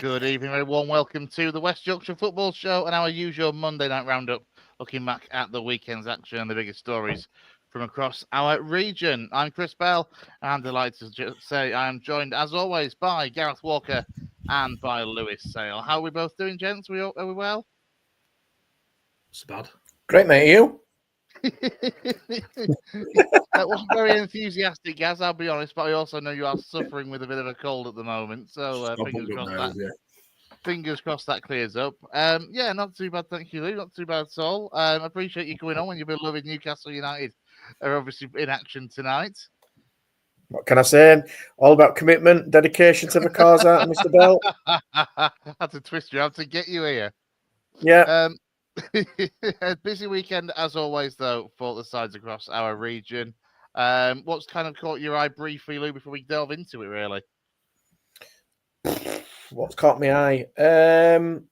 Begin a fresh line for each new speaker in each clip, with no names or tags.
Good evening, very warm welcome to the West Yorkshire Football Show and our usual Monday night roundup, looking back at the weekend's action and the biggest stories from across our region. I'm Chris Bell, and I'm delighted to say I am joined, as always, by Gareth Walker and by Lewis Sale. How are we both doing, gents? Are we well?
It's bad.
Great, mate. You?
That wasn't very enthusiastic, Gaz, I'll be honest, but I also know you are suffering with a bit of a cold at the moment, so fingers crossed that. Fingers crossed that clears up. Yeah, not too bad, thank you, Lou. Not too bad at all. I appreciate you coming on when your beloved Newcastle United are obviously in action tonight.
What can I say? All about commitment, dedication to the cause, Mr. Bell.
I had to twist you out to get you here.
Yeah.
A busy weekend, as always, though, for the sides across our region. What's kind of caught your eye briefly, Lou, before we delve into it, really?
What's caught my eye? Kind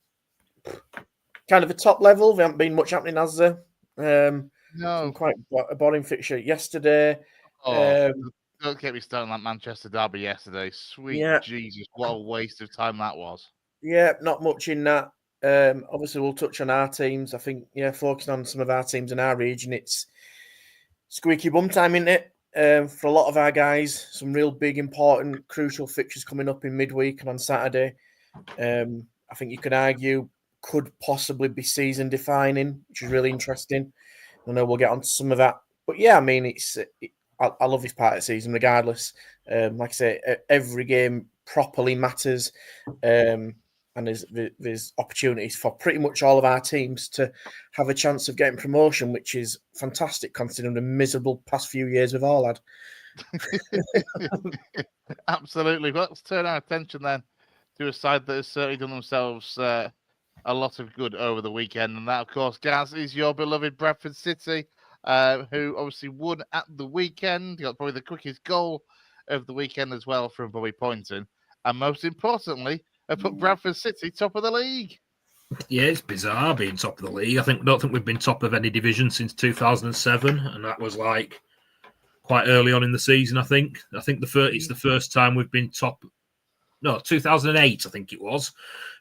of a top level. There haven't been much happening, has there?
No.
Some quite a boring fixture yesterday.
Don't get me started on that Manchester derby yesterday. Sweet Jesus, what a waste of time that was.
Yeah, not much in that. Obviously, we'll touch on our teams. I think, focusing on some of our teams in our region, it's squeaky bum time, isn't it? For a lot of our guys, some real big, important, crucial fixtures coming up in midweek and on Saturday. I think you could argue could possibly be season defining, which is really interesting. I know we'll get onto some of that, but yeah, I mean, I love this part of the season regardless. Like I say, every game properly matters, and there's opportunities for pretty much all of our teams to have a chance of getting promotion, which is fantastic considering the miserable past few years we've all had.
Absolutely. Well, let's turn our attention then to a side that has certainly done themselves a lot of good over the weekend, and that, of course, Gaz, is your beloved Bradford City, who obviously won at the weekend. Got probably the quickest goal of the weekend as well from Bobby Poynton, and most importantly, put Bradford City top of the league.
Yeah, it's bizarre being top of the league. I don't think we've been top of any division since 2007, and that was like quite early on in the season. I think it's the first time we've been top. No, 2008, I think it was,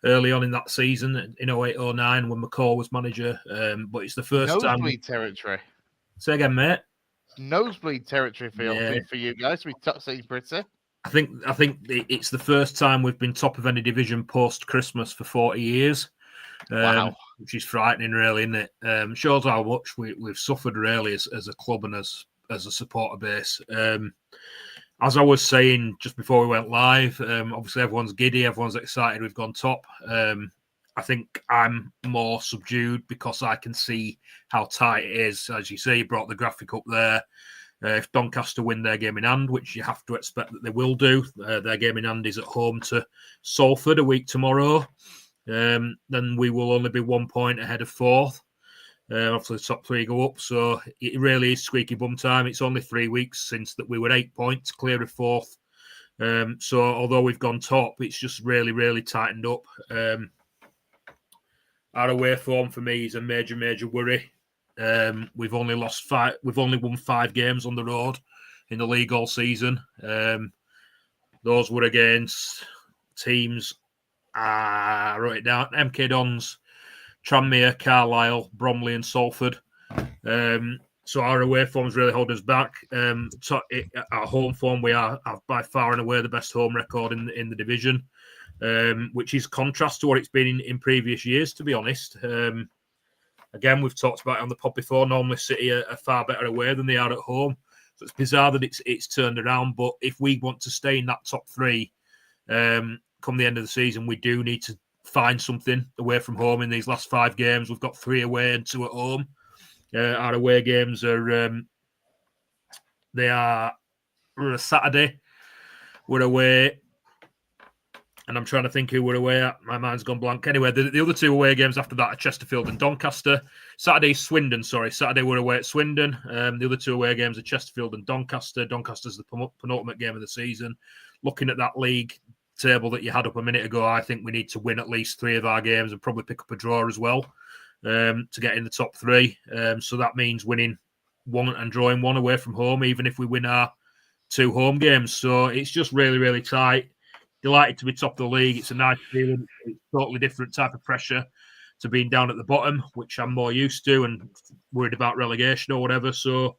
early on in that season, in 08-09 when McCall was manager. But it's the first time.
Nosebleed territory.
Say again, mate.
Nosebleed territory for you guys. We top City pretty.
I think it's the first time we've been top of any division post Christmas for 40 years.
Wow.
Which is frightening, really, isn't it? Shows how much we've suffered, really, as a club and as a supporter base. As I was saying just before we went live, obviously everyone's giddy, everyone's excited. We've gone top. I think I'm more subdued because I can see how tight it is. As you say, you brought the graphic up there. If Doncaster win their game in hand, which you have to expect that they will do, their game in hand is at home to Salford a week tomorrow, then we will only be 1 point ahead of fourth. Obviously, the top three go up, so it really is squeaky bum time. It's only 3 weeks since that we were 8 points clear of fourth. So although we've gone top, it's just really, really tightened up. Our away form for me is a major, major worry. We've only won 5 games on the road in the league all season. Those were against teams. I wrote it down: MK Dons, Tranmere, Carlisle, Bromley, and Salford. So our away forms really hold us back. Our home form, we have by far and away the best home record in the division, which is contrast to what it's been in previous years, to be honest. Again, we've talked about it on the pod before. Normally, City are far better away than they are at home. So it's bizarre that it's turned around. But if we want to stay in that top three, come the end of the season, we do need to find something away from home in these last 5 games. We've got 3 away and 2 at home. Our away games are we're a Saturday. We're away. And I'm trying to think who we're away at. My mind's gone blank. Anyway, the other 2 away games after that are Chesterfield and Doncaster. Saturday we're away at Swindon. The other 2 away games are Chesterfield and Doncaster. Doncaster's the penultimate game of the season. Looking at that league table that you had up a minute ago, I think we need to win at least 3 of our games and probably pick up a draw as well to get in the top 3. So that means winning 1 and drawing 1 away from home, even if we win our 2 home games. So it's just really, really tight. delighted to be top of the league. It's a nice feeling. It's a totally different type of pressure to being down at the bottom, which I'm more used to and worried about relegation or whatever. So,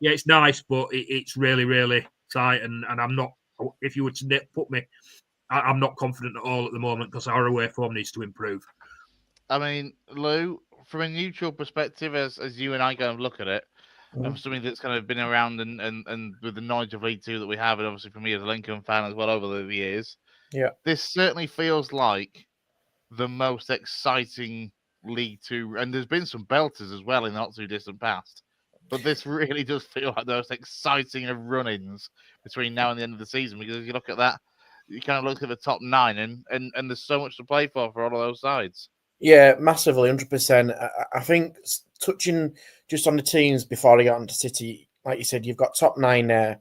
yeah, it's nice, but it's really, really tight. And I'm not, if you were to put me, I'm not confident at all at the moment because our away form needs to improve.
I mean, Lou, from a neutral perspective, as you and I kind of look at it, and something that's kind of been around and with the knowledge of League Two that we have, and obviously for me as a Lincoln fan as well over the years, this certainly feels like the most exciting League Two, and there's been some belters as well in the not too distant past. But this really does feel like the most exciting of run-ins between now and the end of the season, because if you look at that, you kind of look at the top 9, and there's so much to play for all of those sides.
Yeah, massively, 100%. I think touching just on the teams before I got onto City, like you said, you've got top 9 there,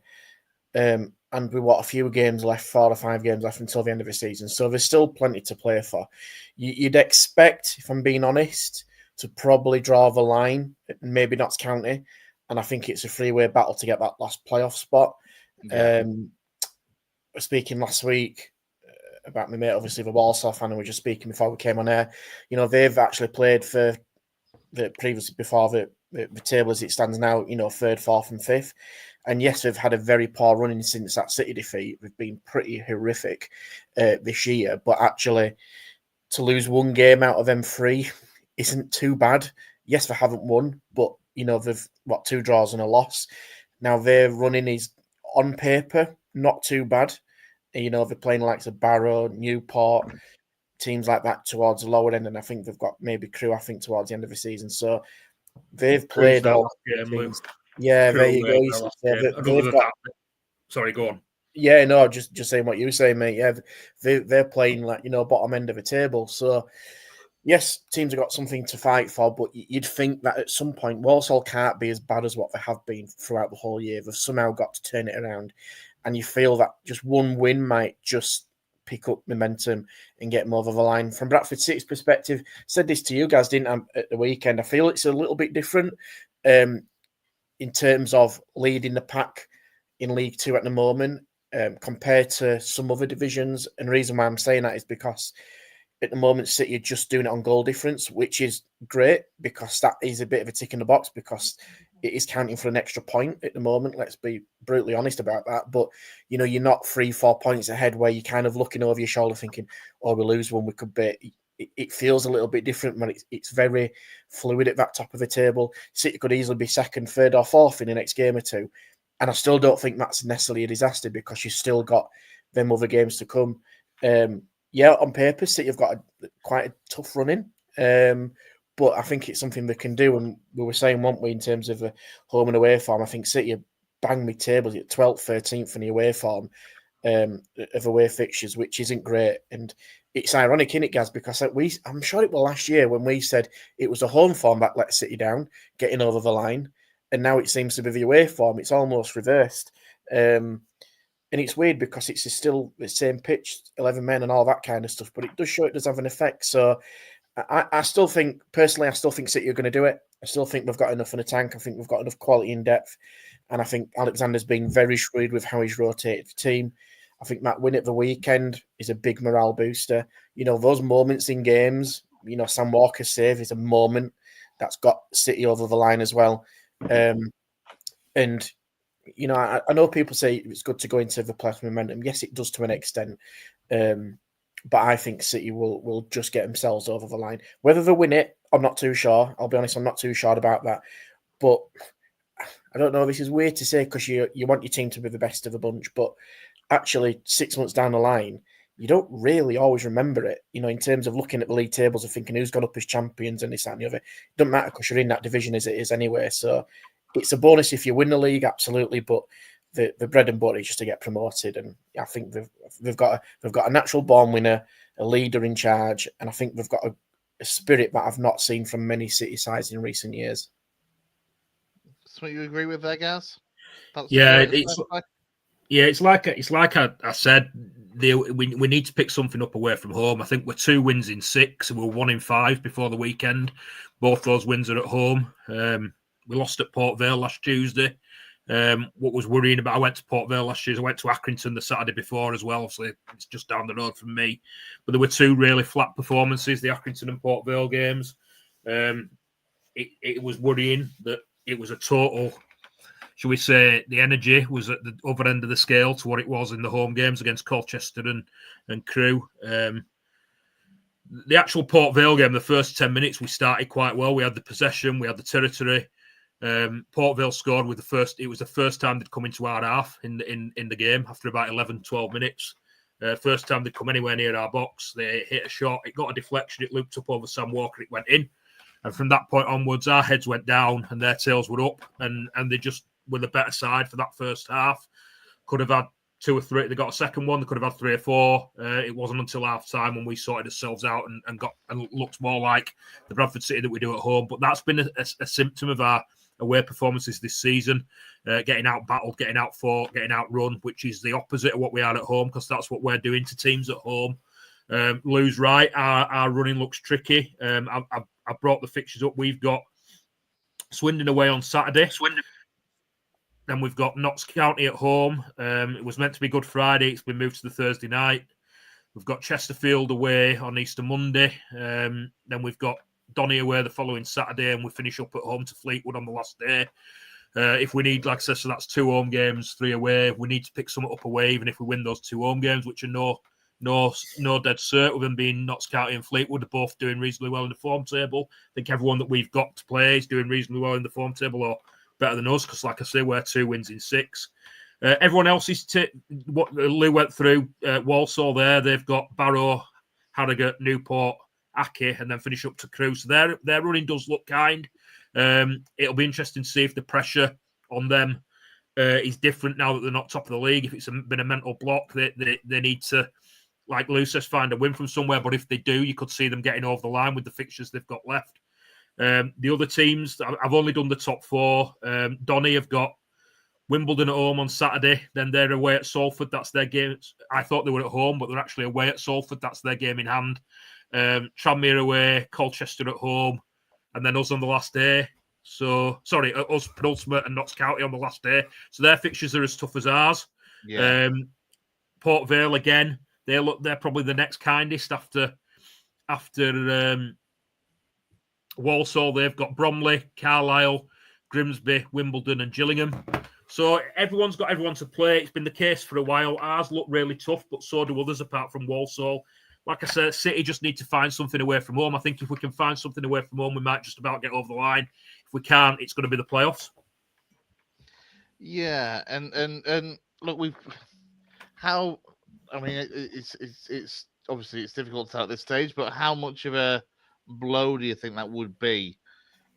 and we've got a few games left, 4 or 5 games left until the end of the season. So there's still plenty to play for. You'd expect, if I'm being honest, to probably draw the line, maybe Notts County, and I think it's a three-way battle to get that last playoff spot.
Yeah.
Speaking last week about my mate, obviously the Walsall fan, and we were just speaking before we came on air. You know, they've actually played for the previously before the table as it stands now. You know, 3rd, 4th, and 5th. And yes, they've had a very poor running since that City defeat. They've been pretty horrific this year. But actually, to lose one game out of them 3 isn't too bad. Yes, they haven't won, but you know they've 2 draws and a loss. Now their running is on paper not too bad. You know, they're playing likes of Barrow, Newport, teams like that towards the lower end, and I think they've got maybe Crewe, I think, towards the end of the season. So they've played all teams. Yeah, there you go. They've got...
Sorry, go on.
Yeah, no, just saying what you say, mate. Yeah, they're playing like, you know, bottom end of the table. So yes, teams have got something to fight for, but you'd think that at some point Walsall can't be as bad as what they have been throughout the whole year. They've somehow got to turn it around. And you feel that just one win might just pick up momentum and get them over the line. From Bradford City's perspective, said this to you guys, didn't I, at the weekend? I feel it's a little bit different in terms of leading the pack in League Two at the moment compared to some other divisions. And the reason why I'm saying that is because at the moment, City are just doing it on goal difference, which is great because that is a bit of a tick in the box because it is counting for an extra point at the moment. Let's be brutally honest about that. But, you know, you're not 3-4 points ahead where you're kind of looking over your shoulder thinking, oh, we lose one, we could be. It feels a little bit different when it's very fluid at that top of the table. City could easily be 2nd, 3rd or 4th in the next game or 2. And I still don't think that's necessarily a disaster because you've still got them other games to come. Yeah, on paper, City have got quite a tough run in. But I think it's something they can do. And we were saying, weren't we, in terms of the home and away form, I think City have banged me tables at 12th, 13th in the away form of away fixtures, which isn't great. And it's ironic, isn't it, Gaz? Because I'm sure it was last year when we said it was the home form that let City down, getting over the line. And now it seems to be the away form. It's almost reversed. And it's weird because it's still the same pitch, 11 men and all that kind of stuff. But it does show it does have an effect. So I still think, personally, City are going to do it. I still think we've got enough in the tank. I think we've got enough quality in depth. And I think Alexander's been very shrewd with how he's rotated the team. I think that win at the weekend is a big morale booster. You know, those moments in games, you know, Sam Walker's save is a moment that's got City over the line as well. And, you know, I know people say it's good to go into the playoff momentum. Yes, it does to an extent. But I think City will just get themselves over the line. Whether they win it, I'm not too sure. I'll be honest, I'm not too sure about that. But I don't know. This is weird to say because you want your team to be the best of the bunch. But actually, 6 months down the line, you don't really always remember it. You know, in terms of looking at the league tables and thinking who's gone up as champions and this, that, and the other. It doesn't matter because you're in that division as it is anyway. So it's a bonus if you win the league, absolutely. But the bread and butter is just to get promoted, and I think they've got a natural born winner, a leader in charge, and I think they've got a spirit that I've not seen from many City sides in recent years.
So you agree with that, Gaz?
It's like I said. We need to pick something up away from home. I think we're 2 wins in 6, and we're 1 in 5 before the weekend. Both those wins are at home. We lost at Port Vale last Tuesday. What was worrying about, I went to Port Vale last year. I went to Accrington the Saturday before as well. So it's just down the road from me. But there were two really flat performances, the Accrington and Port Vale games. It was worrying that it was a total, shall we say, the energy was at the other end of the scale to what it was in the home games against Colchester and Crewe. The actual Port Vale game, the first 10 minutes, we started quite well. We had the possession, we had the territory. Port Vale scored with it was the first time they'd come into our half in the game after about 11, 12 minutes. First time they'd come anywhere near our box. They hit a shot, it got a deflection, it looped up over Sam Walker, it went in. And from that point onwards, our heads went down and their tails were up, and they just were the better side for that first half. Could have had 2 or 3. They got a second one. They could have had 3 or 4. It wasn't until half time when we sorted ourselves out and looked more like the Bradford City that we do at home. But that's been a symptom of our away performances this season, getting out battled, getting out fought, getting outrun, which is the opposite of what we are at home, because that's what we're doing to teams at home. Lou's right. Our running looks tricky. I brought the fixtures up. We've got Swindon away on Saturday. Then we've got Notts County at home. It was meant to be Good Friday. It's been moved to the Thursday night. We've got Chesterfield away on Easter Monday. Then we've got Donny away the following Saturday, and we finish up at home to Fleetwood on the last day. If we need, like I said, so that's 2 home games, 3 away. We need to pick something up away, even if we win those 2 home games, which are no dead cert, with them being Notts County and Fleetwood are both doing reasonably well in the form table. I think everyone that we've got to play is doing reasonably well in the form table, or better than us, because like I say, we're 2 wins in 6. Everyone else is what Lou went through. Walsall there, they've got Barrow, Harrogate, Newport, Aki, and then finish up to Crewe. So their running does look kind. It'll be interesting to see if the pressure on them is different now that they're not top of the league. If it's been a mental block, they need to, like Lou says, find a win from somewhere. But if they do, you could see them getting over the line with the fixtures they've got left. The other teams, I've only done the top 4. Donny have got Wimbledon at home on Saturday. Then they're away at Salford. That's their game. I thought they were at home, but they're actually away at Salford. That's their game in hand. Tranmere away, Colchester at home, and then us on the last day. So, sorry, us penultimate and Notts County on the last day. So their fixtures are as tough as ours.
Yeah.
Port Vale again. They're probably the next kindest after Walsall. They've got Bromley, Carlisle, Grimsby, Wimbledon, and Gillingham. So everyone's got everyone to play. It's been the case for a while. Ours look really tough, but so do others apart from Walsall. Like I said, City just need to find something away from home. I think if we can find something away from home, we might just about get over the line. If we can't, it's going to be the playoffs.
Yeah, and look, it's obviously it's difficult to tell at this stage, but how much of a blow do you think that would be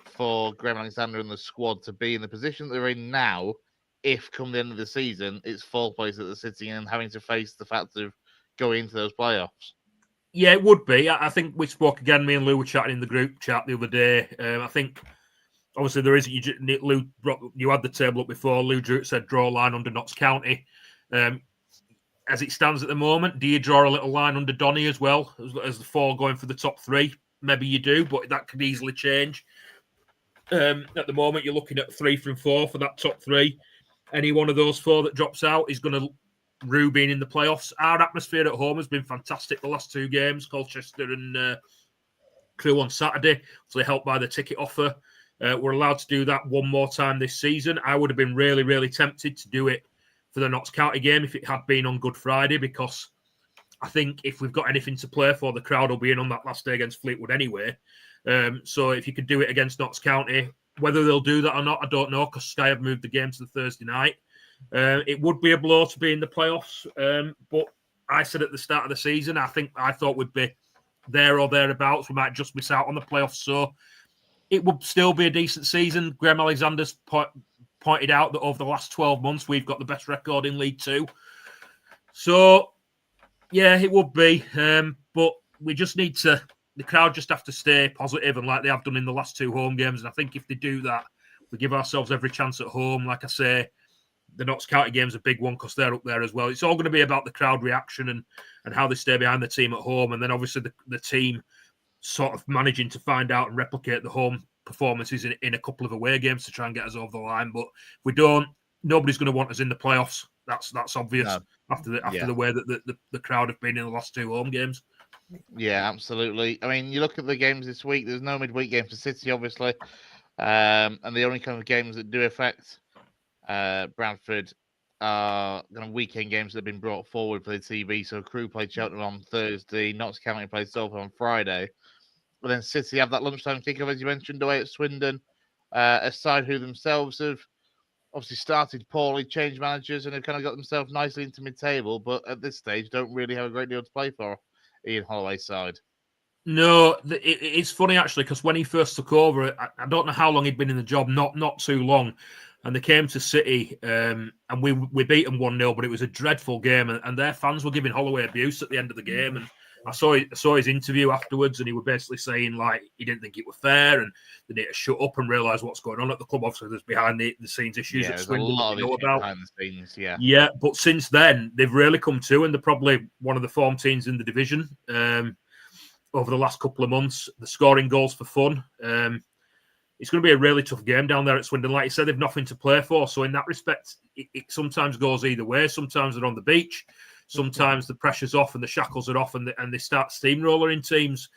for Graham Alexander and the squad to be in the position that they're in now, if come the end of the season it's 4th place at the City and having to face the fact of going into those playoffs?
Yeah, it would be. I think we spoke again. Me and Lou were chatting in the group chat the other day. I think obviously there is. Lou, you had the table up before. Lou said draw a line under Notts County. As it stands at the moment, do you draw a little line under Donny as well as the 4 going for the top 3? Maybe you do, but that could easily change. At the moment, you're looking at 3 from 4 for that top 3. Any one of those 4 that drops out is going to rue being in the playoffs. Our atmosphere at home has been fantastic the last 2 games, Colchester and Crewe on Saturday, so helped by the ticket offer. We're allowed to do that one more time this season. I would have been really, really tempted to do it for the Notts County game if it had been on Good Friday, because I think if we've got anything to play for, the crowd will be in on that last day against Fleetwood anyway. So if you could do it against Notts County, whether they'll do that or not, I don't know, because Sky have moved the game to the Thursday night. It would be a blow to be in the playoffs, but I said at the start of the season, I thought we'd be there or thereabouts. We might just miss out on the playoffs, so it would still be a decent season. Graham Alexander's pointed out that over the last 12 months, we've got the best record in League Two. So, yeah, it would be, but we just need to, the crowd just have to stay positive and like they have done in the last 2 home games. And I think if they do that, we give ourselves every chance at home. Like I say, the Notts County game's a big one because they're up there as well. It's all going to be about the crowd reaction and how they stay behind the team at home. And then obviously the team sort of managing to find out and replicate the home performances in a couple of away games to try and get us over the line. But if we don't, nobody's going to want us in the playoffs. That's obvious
No.
after
Yeah.
the way that the crowd have been in the last 2 home games.
Yeah, absolutely. I mean, you look at the games this week. There's no midweek game for City, obviously, and the only kind of games that do affect Bradford are kind of weekend games that have been brought forward for the TV. So Crew played Cheltenham on Thursday, Notts County played Salford on Friday, but then City have that lunchtime kickoff, as you mentioned, away at Swindon, a side who themselves have obviously started poorly, changed managers, and have kind of got themselves nicely into mid-table, but at this stage don't really have a great deal to play for. Ian Holloway's side.
No, it's funny actually, because when he first took over, I don't know how long he'd been in the job, not too long, and they came to City, and we beat them 1-0, but it was a dreadful game, and their fans were giving Holloway abuse at the end of the game, and I saw his interview afterwards, and he was basically saying like he didn't think it was fair, and they need to shut up and realise what's going on at the club. Obviously, there's behind the scenes issues at
There's a
Swindon
lot
that
of
we know
issues
about.
behind the scenes, yeah.
Yeah, but since then they've really come to, and they're probably one of the form teams in the division. Over the last couple of months, they're scoring goals for fun. It's going to be a really tough game down there at Swindon. Like you said, they've nothing to play for. So in that respect, it sometimes goes either way. Sometimes they're on the beach. Sometimes the pressure's off and the shackles are off, and they start steamrolling teams.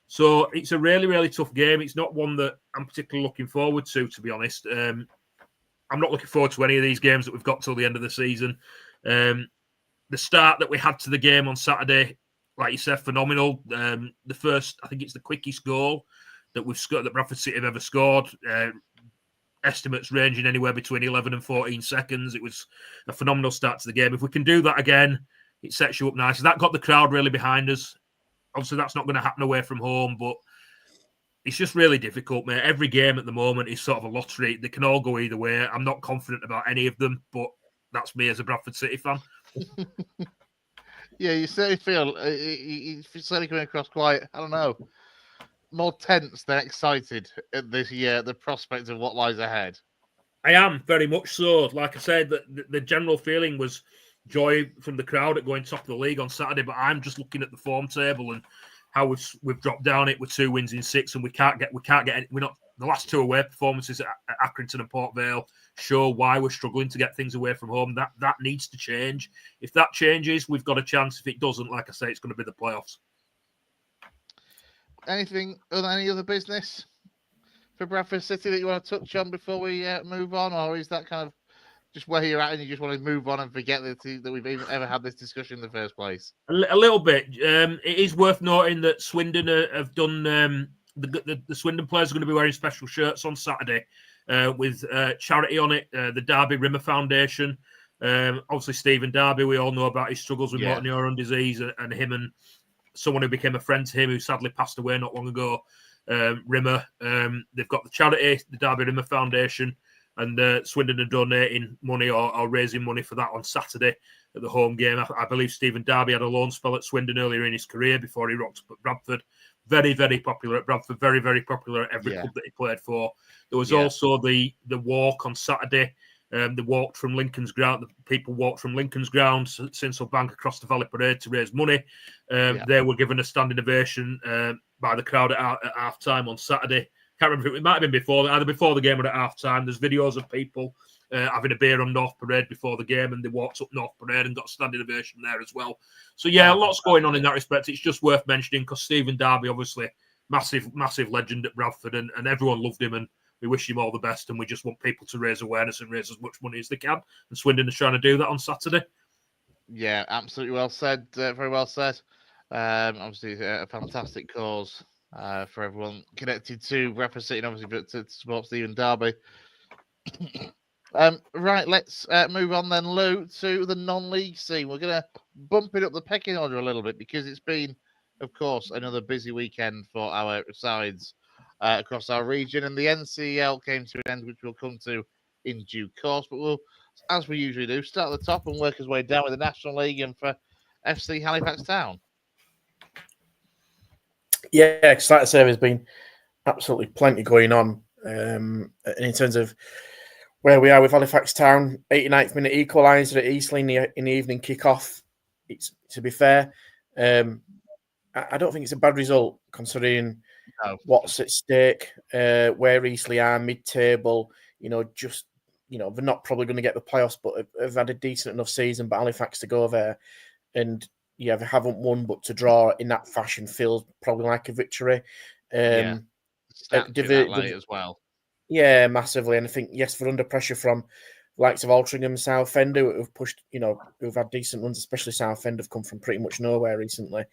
So it's a really, really tough game. It's not one that I'm particularly looking forward to be honest. I'm not looking forward to any of these games that we've got till the end of the season. The start that we had to the game on Saturday, like you said, phenomenal. The first, I think it's the quickest goal that we've scored, that Bradford City have ever scored. Estimates ranging anywhere between 11 and 14 seconds. It was a phenomenal start to the game. If we can do that again, it sets you up nice. That got the crowd really behind us. Obviously, that's not going to happen away from home, but it's just really difficult, mate. Every game at the moment is sort of a lottery. They can all go either way. I'm not confident about any of them, but that's me as a Bradford City fan.
Yeah, you certainly feel it's certainly coming across quite, I don't know, more tense than excited at this year, the prospect of what lies ahead.
I am very much so. Like I said, the general feeling was joy from the crowd at going top of the league on Saturday, but I'm just looking at the form table and how we've dropped down it with 2 wins in 6, and we can't get any, we're not, the last 2 away performances at Accrington and Port Vale show why we're struggling to get things away from home. That needs to change. If that changes, we've got a chance. If it doesn't, like I say, it's going to be the playoffs.
Any other business for Bradford City that you want to touch on before we move on, or is that kind of just where you're at and you just want to move on and forget that we've even ever had this discussion in the first place?
A little bit. It is worth noting that Swindon have done. The Swindon players are going to be wearing special shirts on Saturday with charity on it. The Derby Rimmer Foundation. Obviously, Stephen Darby, we all know about his struggles with motor neuron disease, and him and someone who became a friend to him who sadly passed away not long ago, Rimmer. They've got the charity, the Derby Rimmer Foundation, and Swindon are donating money or raising money for that on Saturday at the home game. I believe Stephen Darby had a loan spell at Swindon earlier in his career before he rocked up at Bradford. Very, very popular at Bradford. Very, very popular at every club that he played for. There was also the walk on Saturday. They walked from Lincoln's Ground. The people walked from Lincoln's Ground, Sinsel Bank, across the Valley Parade to raise money. They were given a standing ovation by the crowd at half time on Saturday. Can't remember if it might have been either before the game or at half time. There's videos of people having a beer on North Parade before the game, and they walked up North Parade and got a standing ovation there as well. So lots going on in that respect. It's just worth mentioning because Stephen Darby, obviously, massive legend at Bradford, and everyone loved him, and we wish him all the best, and we just want people to raise awareness and raise as much money as they can. And Swindon is trying to do that on Saturday.
Yeah, absolutely well said. Very well said. Obviously, a fantastic cause for everyone connected to Bradford City, and obviously to support Stephen Darby. Right, let's move on then, Lou, to the non-league scene. We're going to bump it up the pecking order a little bit because it's been, of course, another busy weekend for our sides across our region, and the NCL came to an end, which we'll come to in due course. But we'll, as we usually do, start at the top and work his way down with the National League and for FC Halifax Town.
Yeah, because like I say, there's been absolutely plenty going on. And in terms of where we are with Halifax Town, 89th minute equaliser at Eastleigh in the evening kick-off. To be fair, I don't think it's a bad result considering what's at stake, where Eastleigh are mid-table. You know, just they're not probably going to get the playoffs, but have had a decent enough season. But Halifax to go there and they haven't won, but to draw in that fashion feels probably like a victory.
Yeah. Stature that late as well.
Yeah, massively. And I think, yes, they're under pressure from likes of Altrincham, Southend, who've pushed, who've had decent runs, especially Southend have come from pretty much nowhere recently.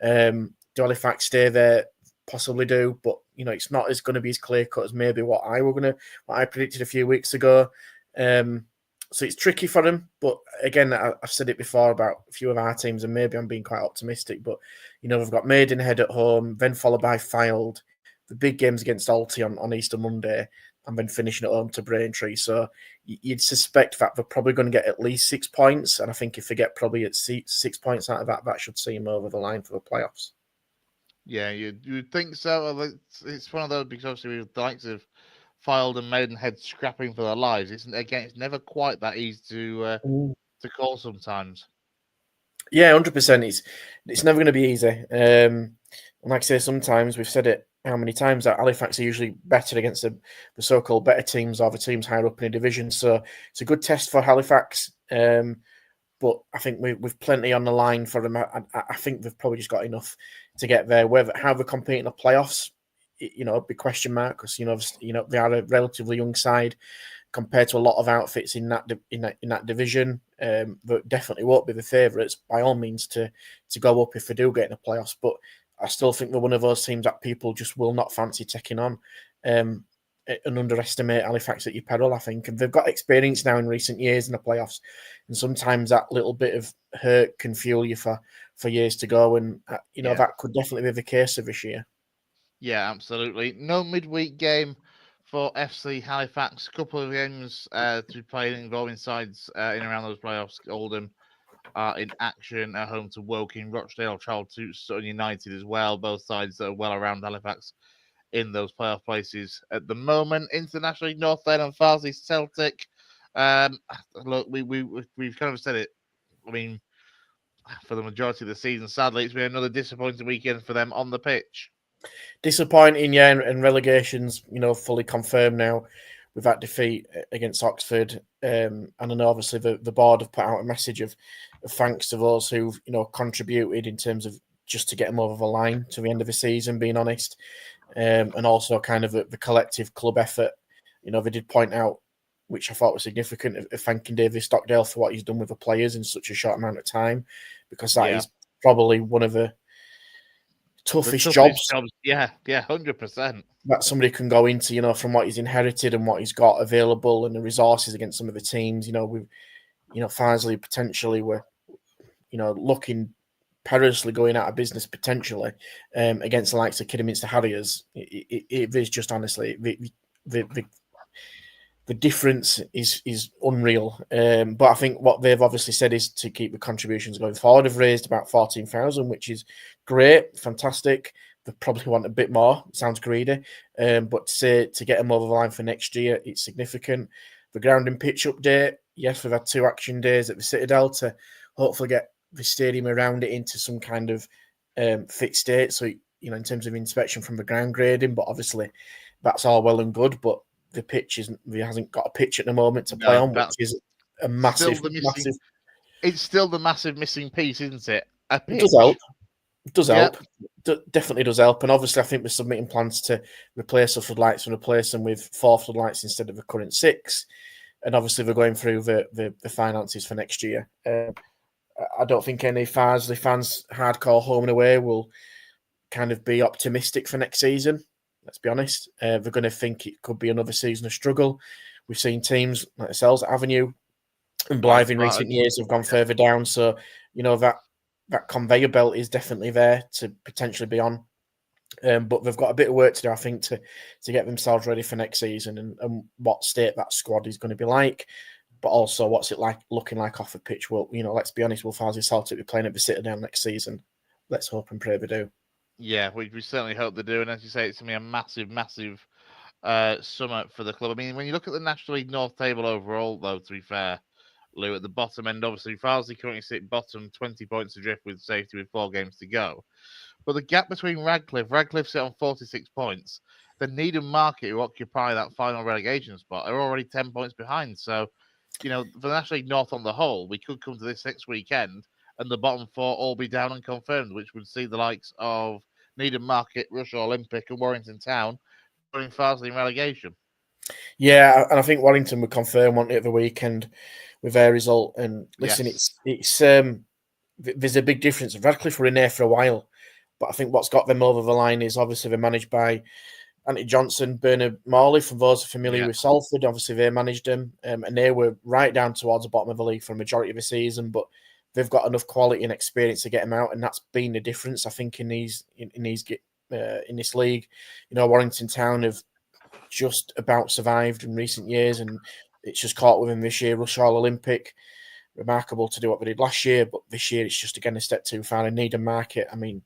Do Halifax stay there? Possibly do, but it's not as going to be as clear cut as maybe what I predicted a few weeks ago. So it's tricky for them. But again, I've said it before about a few of our teams, and maybe I'm being quite optimistic. But we've got Maidenhead at home, then followed by Fylde, the big games against Alty on Easter Monday, and then finishing at home to Braintree. So you'd suspect that they're probably going to get at least 6 points. And I think if they get probably at 6 points out of that should see them over the line for the playoffs.
Yeah, you'd think so. It's one of those, because obviously with the likes of Fylde and Maidenhead scrapping for their lives, it's never quite that easy to call sometimes.
Yeah, 100%. It's never going to be easy. And like I say, sometimes we've said it how many times that Halifax are usually better against the so-called better teams or the teams higher up in a division. So it's a good test for Halifax. But I think we've plenty on the line for them. I think they've probably just got enough to get there. How they compete in the playoffs, big question mark, because they are a relatively young side compared to a lot of outfits in that division. But definitely won't be the favourites by all means to go up if they do get in the playoffs. But I still think they're one of those teams that people just will not fancy taking on. And underestimate Halifax at your peril, I think. And they've got experience now in recent years in the playoffs. And sometimes that little bit of hurt can fuel you for years to go. And, that could definitely be the case of this year.
Yeah, absolutely. No midweek game for FC Halifax. A couple of games to be played involving sides in and around those playoffs. Oldham are in action at home to Woking. Rochdale travel to Sutton United as well. Both sides that are well around Halifax in those playoff places at the moment. Internationally, North End and Farsley Celtic. Look, we've kind of said it. I mean, for the majority of the season, sadly, it's been another disappointing weekend for them on the pitch.
Disappointing, yeah, and relegation's fully confirmed now with that defeat against Oxford. And I know obviously the board have put out a message of thanks to those who've contributed in terms of just to get them over the line to the end of the season, being honest. And also kind of the collective club effort. They did point out, which I thought was significant, of thanking David Stockdale for what he's done with the players in such a short amount of time, because that is probably one of the toughest jobs.
Yeah, 100%.
That somebody can go into, from what he's inherited and what he's got available and the resources against some of the teams. Farsley potentially were, looking perilously going out of business potentially against the likes of Kidderminster Harriers. It is just honestly the difference is unreal. But I think what they've obviously said is to keep the contributions going forward. They've raised about 14,000, which is great, fantastic. They probably want a bit more. It sounds greedy, but to get them over the line for next year, it's significant. The ground and pitch update. Yes, we've had 2 action days at the Citadel to hopefully get the stadium around it into some kind of fit state. So, in terms of inspection from the ground grading, but obviously that's all well and good. But the pitch hasn't got a pitch at the moment to play on, which is a massive.
It's still the massive missing piece, isn't it? A pitch.
It does help. It does help. Definitely does help. And obviously, I think we're submitting plans to replace the floodlights and replace them with 4 floodlights instead of the current 6. And obviously, we're going through the finances for next year. I don't think any Farsley fans, hardcore home and away, will kind of be optimistic for next season. Let's be honest. They're going to think it could be another season of struggle. We've seen teams like ourselves, Avenue and Blythe in recent years have gone further down. So, that conveyor belt is definitely there to potentially be on. But they've got a bit of work to do, I think, to get themselves ready for next season and what state that squad is going to be like. But also, what's it like looking like off the pitch? Well, let's be honest, will Farsley Celtic be playing at the Citadel next season? Let's hope and pray they do.
Yeah, we certainly hope they do. And as you say, it's going to be a massive, massive summer for the club. I mean, when you look at the National League North table overall, though, to be fair, Lou, at the bottom end, obviously, Farsley currently sit bottom, 20 points adrift with safety with 4 games to go. But the gap between Radcliffe sit on 46 points, the Needham Market, who occupy that final relegation spot, are already 10 points behind. So, you know, for the National League North on the whole, we could come to this next weekend and the bottom four all be down and confirmed, which would see the likes of Needham Market, Russia Olympic, and Warrington Town going Farsley in relegation.
Yeah, and I think Warrington would confirm one at the weekend with their result. And listen,
Yes.
it's there's a big difference. Radcliffe were in there for a while, but I think what's got them over the line is obviously they're managed by Anthony Johnson, Bernard Morley, from those familiar with Salford. Obviously, they managed them, and they were right down towards the bottom of the league for a majority of the season. But they've got enough quality and experience to get them out, and that's been the difference, I think, in this league. You know, Warrington Town have just about survived in recent years, and it's just caught with them this year. Rushall Olympic, remarkable to do what they did last year, but this year it's just again a step too far. And Needham Market, I mean,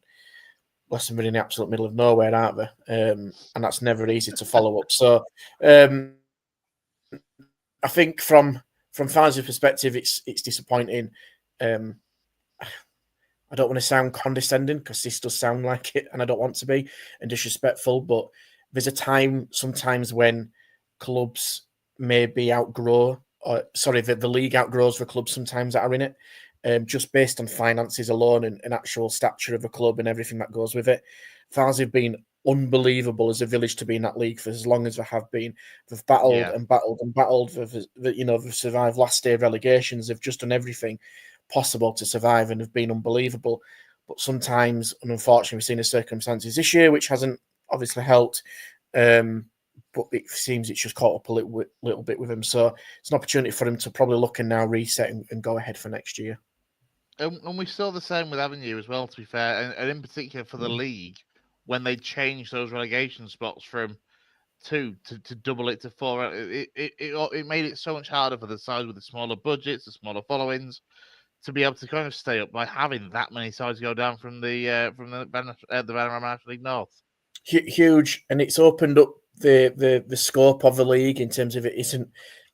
less than in the absolute middle of nowhere, aren't they? And that's never easy to follow up. So I think from fans' perspective, it's disappointing. I don't want to sound condescending because this does sound like it, and I don't want to be, and disrespectful, but there's a time sometimes when clubs maybe outgrow, or sorry, the league outgrows the clubs sometimes that are in it, just based on finances alone and actual stature of a club and everything that goes with it. Farsley have been unbelievable as a village to be in that league for as long as they have been. They've battled and battled and battled. They've survived last day relegations. They've just done everything possible to survive and have been unbelievable. But sometimes, and unfortunately, we've seen the circumstances this year, which hasn't obviously helped. But it seems it's just caught up a little bit with him. So it's an opportunity for him to probably look and now reset and go ahead for next year.
And we saw the same with Avenue as well, to be fair, and in particular for the league, when they changed those relegation spots from 2 to double it to 4, it made it so much harder for the sides with the smaller budgets, the smaller followings, to be able to kind of stay up by having that many sides go down from the Vanarama National League North.
Huge, and it's opened up the scope of the league in terms of it isn't.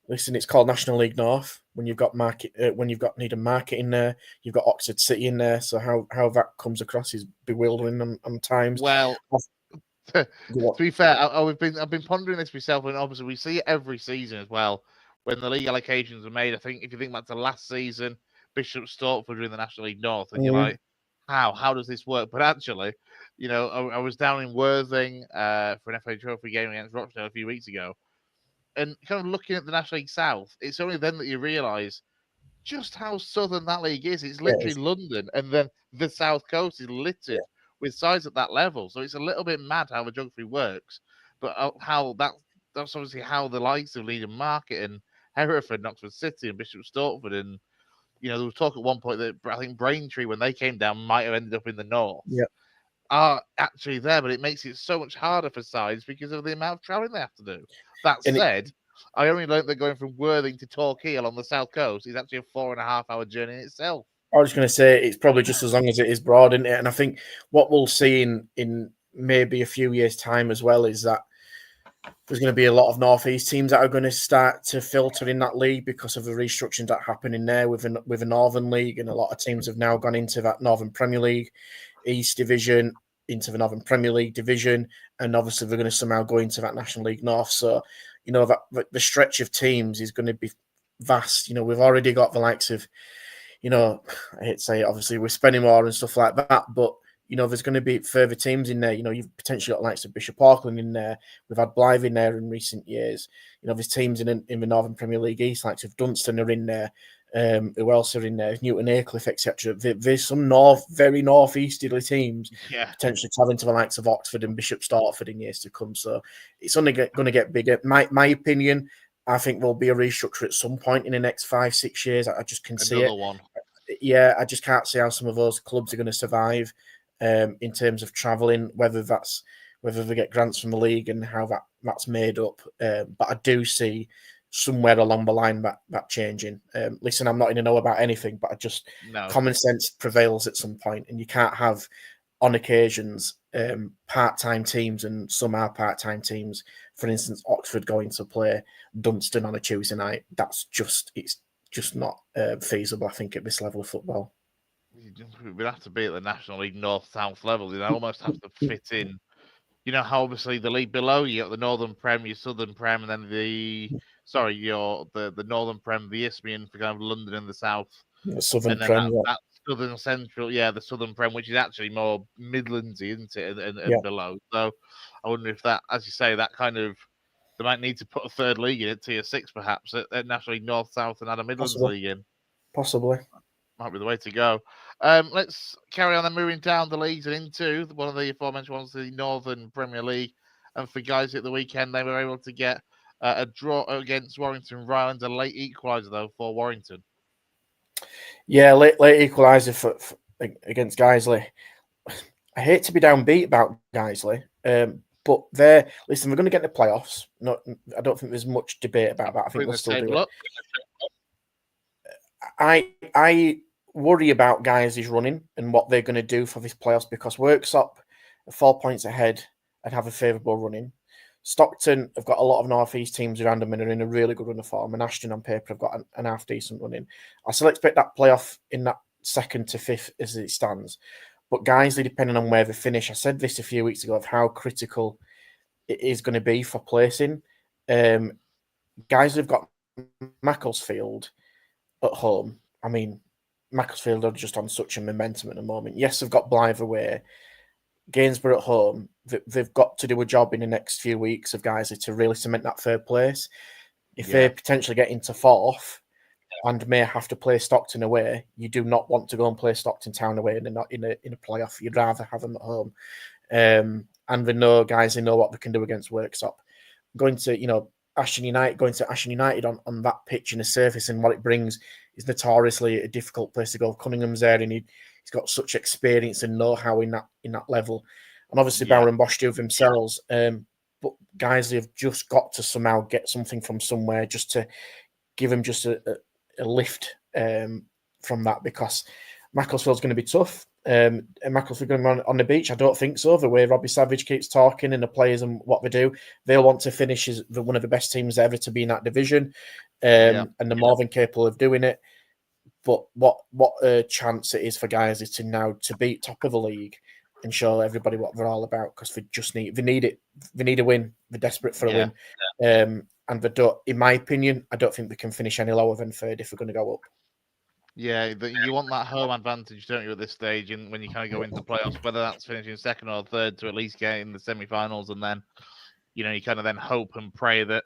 Listen, it's called National League North. When you've got Needham Market in there, you've got Oxford City in there. So how that comes across is bewildering on times.
Well, to be fair, I've been pondering this myself, and obviously we see it every season as well when the league allocations are made. I think if you think back to last season, Bishop Stortford were in the National League North, and you're like, how does this work? But actually, you know, I was down in Worthing for an FA Trophy game against Rochdale a few weeks ago, and kind of looking at the National League South, it's only then that you realise just how southern that league is. It's literally London, and then the South Coast is littered with sides at that level. So it's a little bit mad how the geography works, but how that's obviously how the likes of Leedham Market and Hereford, and Oxford City, and Bishop Stortford, and you know, there was talk at one point that I think Braintree, when they came down, might have ended up in the north. Are actually there, but it makes it so much harder for sides because of the amount of travelling they have to do. That said, I only learned that going from Worthing to Torquay along the south coast is actually a 4.5-hour journey in itself.
I was going to say it's probably just as long as it is broad, isn't it? And I think what we'll see in maybe a few years' time as well is that there's going to be a lot of Northeast teams that are going to start to filter in that league because of the restructuring that happened in there with a Northern League, and a lot of teams have now gone into that Northern Premier League East Division, into the Northern Premier League division, and obviously they're going to somehow go into that National League North. So, you know, that the stretch of teams is going to be vast. You know, we've already got the likes of, you know, I hate to say it, obviously we're spending more and stuff like that, but you know, there's going to be further teams in there. You know, you've potentially got the likes of Bishop Auckland in there. We've had Blythe in there in recent years. You know, there's teams in the Northern Premier League East, likes of Dunstan are in there. Who else are in there? Newton Aycliffe, etc. There's some very northeasterly teams potentially traveling to the likes of Oxford and Bishop Stortford in years to come. So it's only going to get bigger. My opinion, I think there'll be a restructure at some point in the next 5-6 years. I just can see it.
One.
Yeah, I just can't see how some of those clubs are going to survive in terms of travelling, whether they get grants from the league and how that's made up. But I do see somewhere along the line that changing. Listen, I'm not in a know about anything, but common sense prevails at some point, and you can't have on occasions part-time teams, and some are part-time teams. For instance, Oxford going to play Dunstan on a Tuesday night. It's just not feasible, I think, at this level of football.
We'd have to be at the National League North-South level. You'd almost have to fit in you know how obviously the league below you got the Northern Prem, your Southern Prem, and then the Northern Prem, the Isthmian for kind of London and the South,
The Southern
and then
Prem,
that Southern Central, the Southern Prem, which is actually more Midlandsy, isn't it, and below. So I wonder if that, as you say, that kind of they might need to put a third league in at Tier 6, perhaps at nationally North, South, and add a Midlands league in.
Possibly.
Might be the way to go. Let's carry on and moving down the leagues and into one of the aforementioned ones, the Northern Premier League. And for guys at the weekend, they were able to get a draw against Warrington Rylands, a late equaliser though for Warrington.
Yeah, late equaliser for against Guiseley. I hate to be downbeat about Guiseley, but they're going to get in the playoffs. I don't think there's much debate about that. I think they'll still do it. I worry about Guiseley's running and what they're going to do for this playoffs because Worksop are 4 points ahead and have a favourable running. Stockton have got a lot of North East teams around them and are in a really good run of form. And Ashton on paper have got an half decent running. I still expect that playoff in that 2nd to 5th as it stands. But Guiseley, depending on where they finish, I said this a few weeks ago of how critical it is going to be for placing. Guiseley have got Macclesfield at home. I mean, Macclesfield are just on such a momentum at the moment. Yes, they've got Blythe away. Gainsborough at home. They've got to do a job in the next few weeks of Guiseley to really cement that 3rd place. If they potentially get into 4th and may have to play Stockton away, you do not want to go and play Stockton Town away and not in a playoff. You'd rather have them at home. And they know Guiseley know what they can do against Worksop. Going to Ashton United on that pitch and the surface and what it brings is notoriously a difficult place to go. Cunningham's there and he's got such experience and know-how in that level. And obviously Bauer and Bosch do themselves. But Guiseley have just got to somehow get something from somewhere just to give them just a lift from that because Macclesfield's going to be tough. And Macclesfield going to be on the beach? I don't think so. The way Robbie Savage keeps talking and the players and what they do, they'll want to finish as one of the best teams ever to be in that division. And they're more than capable of doing it. But what a chance it is for Guiseley to now to beat top of the league and show everybody what they're all about because they need it. They need a win. They're desperate for a win. And they don't, in my opinion, I don't think they can finish any lower than 3rd if we're going to go up.
Yeah, you want that home advantage, don't you, at this stage, and when you kind of go into playoffs, whether that's finishing 2nd or 3rd to at least get in the semi-finals, and then, you kind of then hope and pray that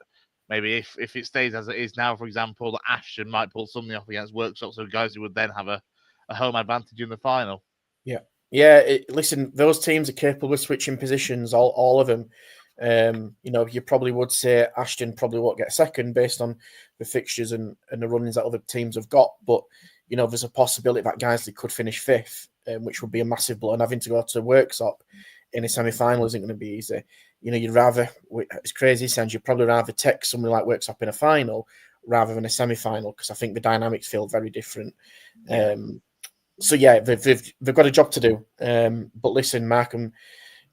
maybe if it stays as it is now, for example, that Ashton might pull something off against Worksop, so guys who would then have a home advantage in the final.
Yeah. Listen, those teams are capable of switching positions, all of them. You probably would say Ashton probably won't get 2nd based on the fixtures and the runnings that other teams have got, but there's a possibility that Guiseley could finish 5th, which would be a massive blow. And having to go to Worksop in a semi-final isn't going to be easy. You'd rather, it's crazy, sounds, you'd probably rather take somebody like Worksop in a final rather than a semi-final because I think the dynamics feel very different. So yeah, they've got a job to do. But listen, Mark and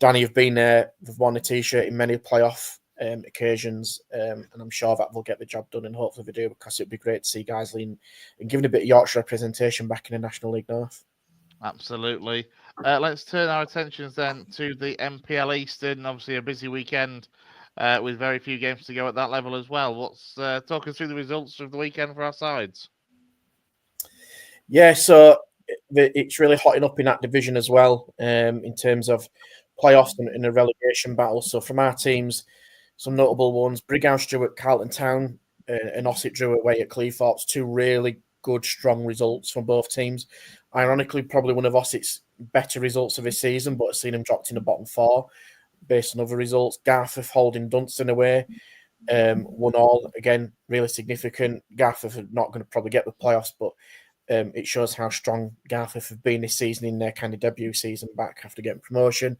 Danny have been there. They've worn a T-shirt in many playoff occasions, and I'm sure that they'll get the job done. And hopefully they do because it'd be great to see Guiseley and giving a bit of Yorkshire representation back in the National League North.
Absolutely. Let's turn our attentions then to the MPL Eastern. Obviously, a busy weekend with very few games to go at that level as well. What's talk us through the results of the weekend for our sides?
Yeah, so it's really hotting up in that division as well in terms of playoffs and a relegation battle. So from our teams, some notable ones: Brighouse drew at Carlton Town and Ossett drew away at Cleethorpes. 2 really good, strong results from both teams. Ironically, probably one of Ossett's better results of this season, but I've seen him dropped in the bottom 4 based on other results. Gareth holding Dunstan away, 1-1. Again, really significant. Gareth are not going to probably get the playoffs, but it shows how strong Gareth have been this season in their kind of debut season back after getting promotion.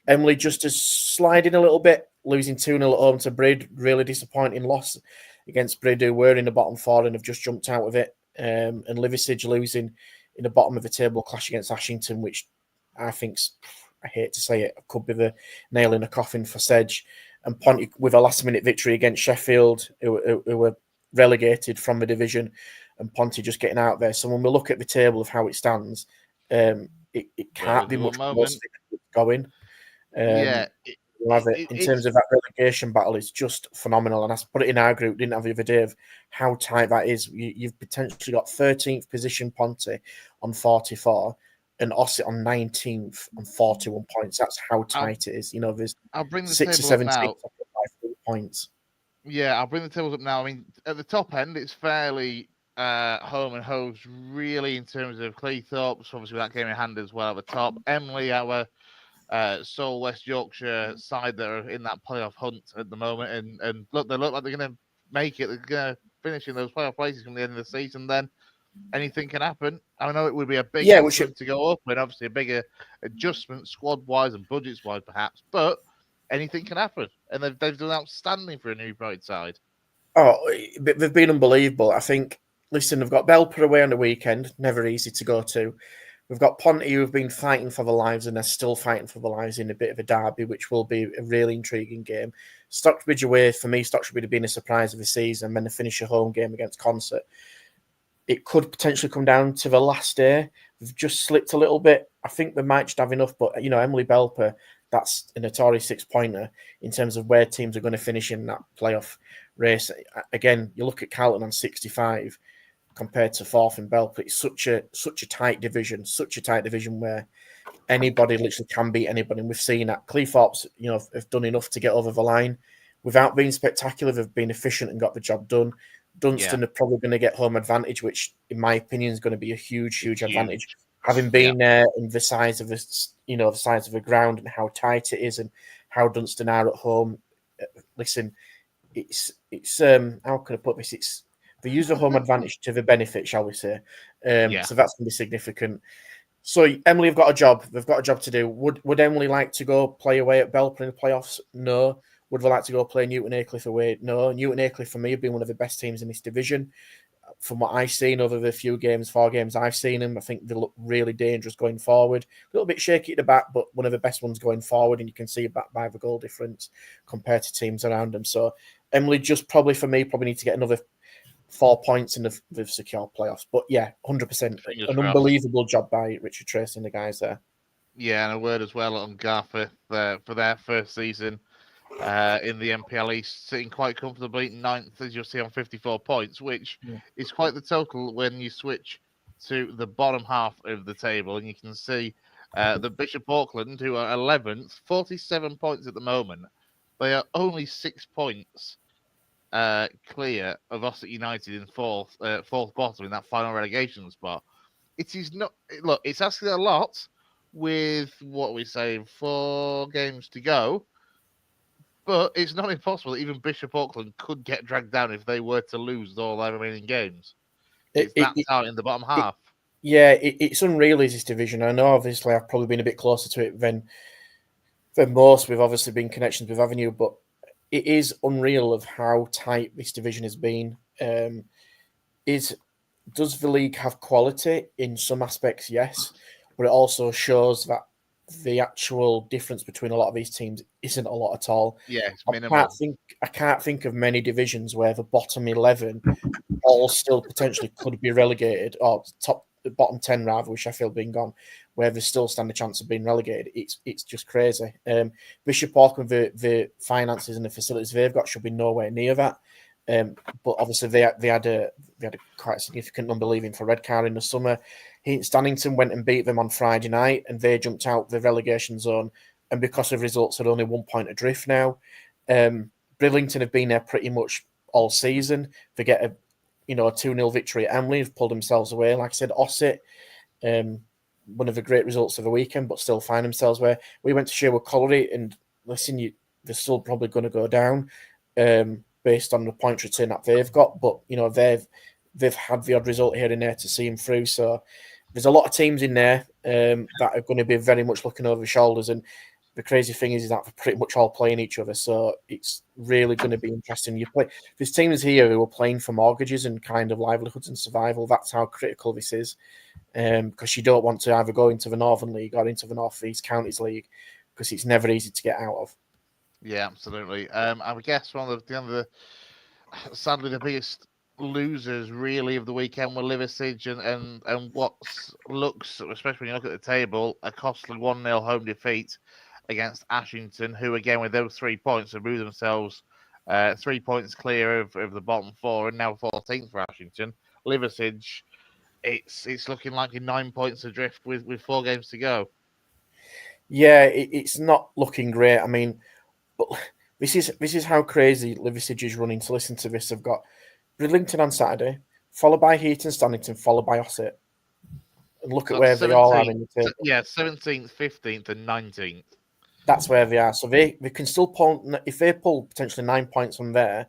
Emily just is sliding a little bit, losing 2-0 at home to Brid. Really disappointing loss against Brid, who were in the bottom 4 and have just jumped out of it. And Liversidge losing in the bottom of the table clash against Ashington, which I think, I hate to say it, could be the nail in the coffin for Sedge. And Ponty with a last-minute victory against Sheffield, who were relegated from the division, and Ponty just getting out there. So when we look at the table of how it stands, it can't be much worse than it's going. you have it. In terms of that relegation battle, it's just phenomenal. And I put it in our group, didn't have the other day, of how tight that is. You've potentially got 13th position Ponte on 44 and Ossett on 19th on 41 points. That's how tight it is. You know, there's
I'll bring the
6 or
table
7
up now.
teams by 3 points.
Yeah, I'll bring the tables up now. I mean, at the top end, it's fairly home and hose, really, in terms of Cleethorpes, obviously with that game in hand as well at the top. Emily, our Seoul West Yorkshire side that are in that playoff hunt at the moment, and look, they look like they're going to make it. They're going to finish in those playoff places from the end of the season. Then anything can happen. I know it would be a big ask for them to go up, and obviously a bigger adjustment squad-wise and budgets-wise, perhaps, but anything can happen, and they've done outstanding for a new bright side.
Oh, they've been unbelievable. I think, listen, they've got Belper away on the weekend, never easy to go to. We've got Ponte, who have been fighting for their lives, and they're still fighting for their lives in a bit of a derby, which will be a really intriguing game. Stockbridge away, for me, Stockbridge have been a surprise of the season, and then they finish a home game against Concert. It could potentially come down to the last day. We've just slipped a little bit. I think they might just have enough, but, you know, Emily Belper, that's a notorious 6-pointer in terms of where teams are going to finish in that playoff race. Again, you look at Carlton on 65 compared to fourth and Belper. It's such a tight division where anybody literally can beat anybody. And we've seen that Cleethorpes, you know, have done enough to get over the line without being spectacular. They've been efficient and got the job done. Dunstan are probably going to get home advantage, which, in my opinion, is going to be a huge advantage. Having been there and the size of the ground and how tight it is and how Dunstan are at home. Listen, it's how can I put this? It's they use the home advantage to the benefit, shall we say? So that's going to be significant. So Emily have got a job. They've got a job to do. Would Emily like to go play away at Belper in the playoffs? No. Would they like to go play Newton Aycliffe away? No. Newton Aycliffe, for me, have been one of the best teams in this division. From what I've seen over the 4 games I've seen them, I think they look really dangerous going forward. A little bit shaky at the back, but one of the best ones going forward, and you can see it back by the goal difference compared to teams around them. So Emily just probably need to get another 4 points and they've secured playoffs. But yeah, 100%. An unbelievable job by Richard Tracy and the guys there.
Yeah, and a word as well on Gareth for their first season in the MPL East, sitting quite comfortably 9th, as you'll see, on 54 points, which is quite the total when you switch to the bottom half of the table. And you can see the Bishop Auckland, who are 11th, 47 points at the moment. They are only 6 points clear of Ossett United in fourth bottom in that final relegation spot. It is not, look, it's asking a lot with what we say 4 games to go, but it's not impossible that even Bishop Auckland could get dragged down if they were to lose all their remaining games. It's that out in the bottom half.
It's unreal, is this division. I know, obviously, I've probably been a bit closer to it than most. We've obviously been connections with Avenue, but it is unreal of how tight this division has been. Does the league have quality in some aspects? Yes, but it also shows that the actual difference between a lot of these teams isn't a lot at all.
Yeah, it's minimal.
I can't think of many divisions where the bottom 11 all still potentially could be relegated, or bottom 10 rather, with Sheffield being gone, where they still stand a chance of being relegated. It's just crazy. Bishop Auckland, the finances and the facilities they've got should be nowhere near that. But obviously they had a quite significant number leaving for Redcar in the summer. Stannington went and beat them on Friday night, and they jumped out the relegation zone. And because of results, are only 1 point adrift now. Bridlington have been there pretty much all season. They get a 2-0 victory at Emily, have pulled themselves away. Like I said, Ossett, one of the great results of the weekend, but still find themselves where we went to Sherwood Colliery, and listen, they're still probably going to go down based on the point return that they've got. But they've had the odd result here and there to see them through. So there's a lot of teams in there that are going to be very much looking over their shoulders. And the crazy thing is that they're pretty much all playing each other. So it's really going to be interesting. There's teams here who are playing for mortgages and kind of livelihoods and survival. That's how critical this is. Because you don't want to either go into the Northern League or into the North East Counties League, because it's never easy to get out of.
Yeah, absolutely. I would guess one of the sadly the biggest losers really of the weekend were Liversidge and what looks, especially when you look at the table, a costly 1-0 home defeat against Ashington, who again with those 3 points have moved themselves 3 points clear of the bottom four, and now 14th for Ashington. Liversidge, it's looking like 9 points adrift with 4 games to go.
Yeah, it's not looking great. I mean, but this is how crazy Liversidge is running. To listen to this, they've got Bridlington on Saturday, followed by Heaton, Stannington, followed by Ossett. And look at where they all are in the table.
Yeah, 17th, 15th, and 19th.
That's where they are. So they can still pull, if they pull potentially 9 points from there,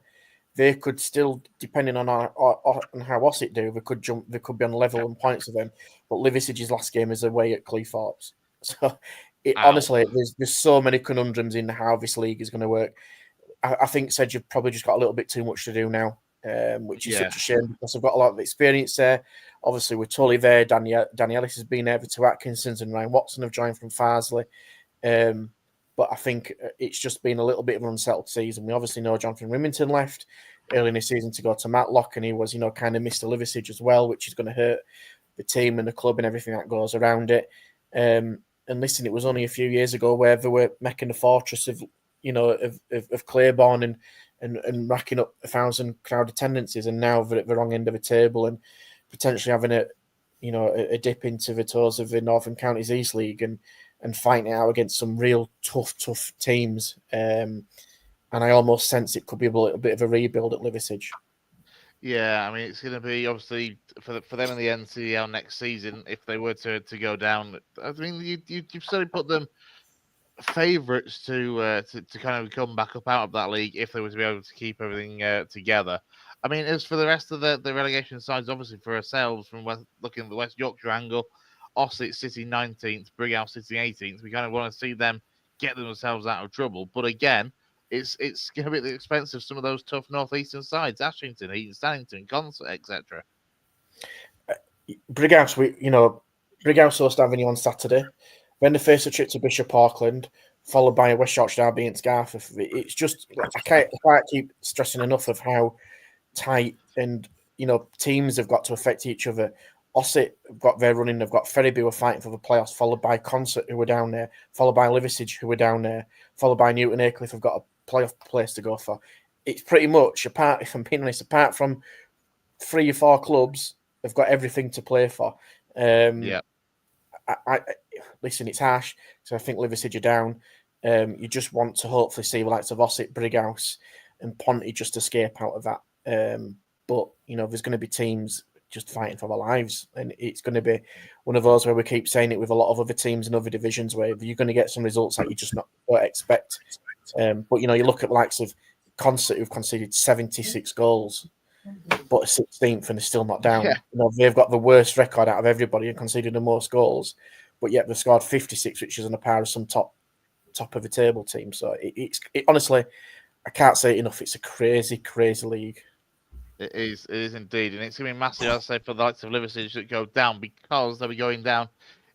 they could still, depending on how Ossett do, they could jump. They could be on level and points with them. But Liversidge's last game is away at Cleethorpes. So honestly, there's so many conundrums in how this league is going to work. I think Sedge have probably just got a little bit too much to do now, which is such a shame because they've got a lot of experience there. Obviously, with Tully there, Danny Ellis has been there, the 2 Atkinsons and Ryan Watson have joined from Farsley. But I think it's just been a little bit of an unsettled season. We obviously know Jonathan Remington left early in the season to go to Matlock, and he was, kind of Mr. Liversidge as well, which is going to hurt the team and the club and everything that goes around it. And listen, it was only a few years ago where they were making the fortress of Claiborne and racking up 1,000 crowd attendances, and now they're at the wrong end of the table and potentially having a dip into the toes of the Northern Counties East League and fighting it out against some real tough teams. And I almost sense it could be a little bit of a rebuild at Liversidge.
Yeah, I mean, it's going to be obviously for them in the NCL next season if they were to go down. I mean, you've certainly put them favourites to kind of come back up out of that league if they were to be able to keep everything together. I mean, as for the rest of the relegation sides, obviously for ourselves, from looking at the West Yorkshire angle, Ossett City 19th, Brighouse City 18th. We kind of want to see them get themselves out of trouble. But again, it's going to be at the expense of some of those tough northeastern sides, Ashington, Eaton, Stannington, Consett, etc.
Brighouse, Brighouse host Avenue on Saturday. Then they face a trip to Bishop Auckland, followed by a West Yorkshire derby against Gareth. It's just I can't keep stressing enough of how tight and teams have got to affect each other. Ossett have got their running. They've got Ferriby who are fighting for the playoffs, followed by Consett who were down there, followed by Liversidge who were down there, followed by Newton Aycliffe have got a playoff place to go for. It's pretty much if I'm being honest, apart from 3 or 4 clubs, they've got everything to play for.
Yeah.
I listen, it's harsh. So I think Liversidge are down. You just want to hopefully see the likes of Ossett, Brighouse, and Ponty just escape out of that. But there's going to be teams just fighting for their lives, and it's going to be one of those where we keep saying it with a lot of other teams in other divisions where you're going to get some results that you just not expect. But you look at the likes of Consett who've conceded 76 goals. But 16th and they're still not down.
Yeah.
They've got the worst record out of everybody and conceded the most goals, but yet they've scored 56, which is on a par of some top of the table team. So it's honestly, I can't say it enough. It's a crazy league.
It is indeed, and it's going to be massive, I'd say, for the likes of Liversidge that go down because they'll be going down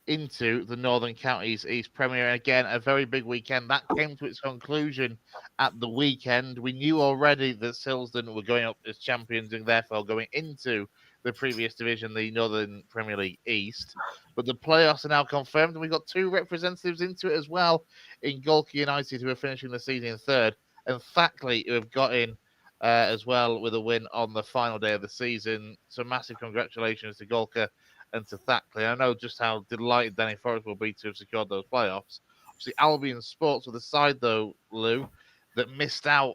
into the Northern Counties East Premier. And again, a very big weekend. That came to its conclusion at the weekend. We knew already that Silsden were going up as champions and therefore going into the previous division, the Northern Premier League East. But the playoffs are now confirmed, and we've got 2 representatives into it as well in Galkey United, who are finishing the season in 3rd, and Thackley, who have got in as well with a win on the final day of the season. So massive congratulations to Galkey and to Thackley. I know just how delighted Danny Forrest will be to have secured those playoffs. Obviously, Albion Sports with a side, though, Lou, that missed out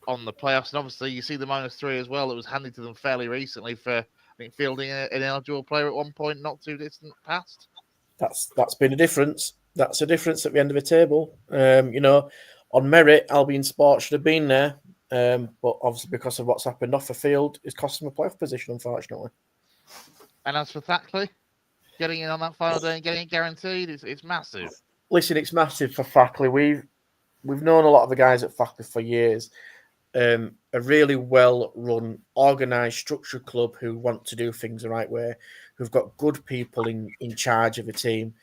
on the playoffs. And obviously, you see the -3 as well. It was handed to them fairly recently for, I think, fielding an ineligible player at one point, not too distant past.
That's been a difference. That's a difference at the end of the table. On merit, Albion Sports should have been there. But obviously, because of what's happened off the field, it's cost them a playoff position, unfortunately.
And as for Thackley, getting in on that final day and getting it guaranteed, it's massive.
Listen, it's massive for Thackley. We've known a lot of the guys at Thackley for years. A really well-run, organised, structured club who want to do things the right way, who've got good people in charge of the team.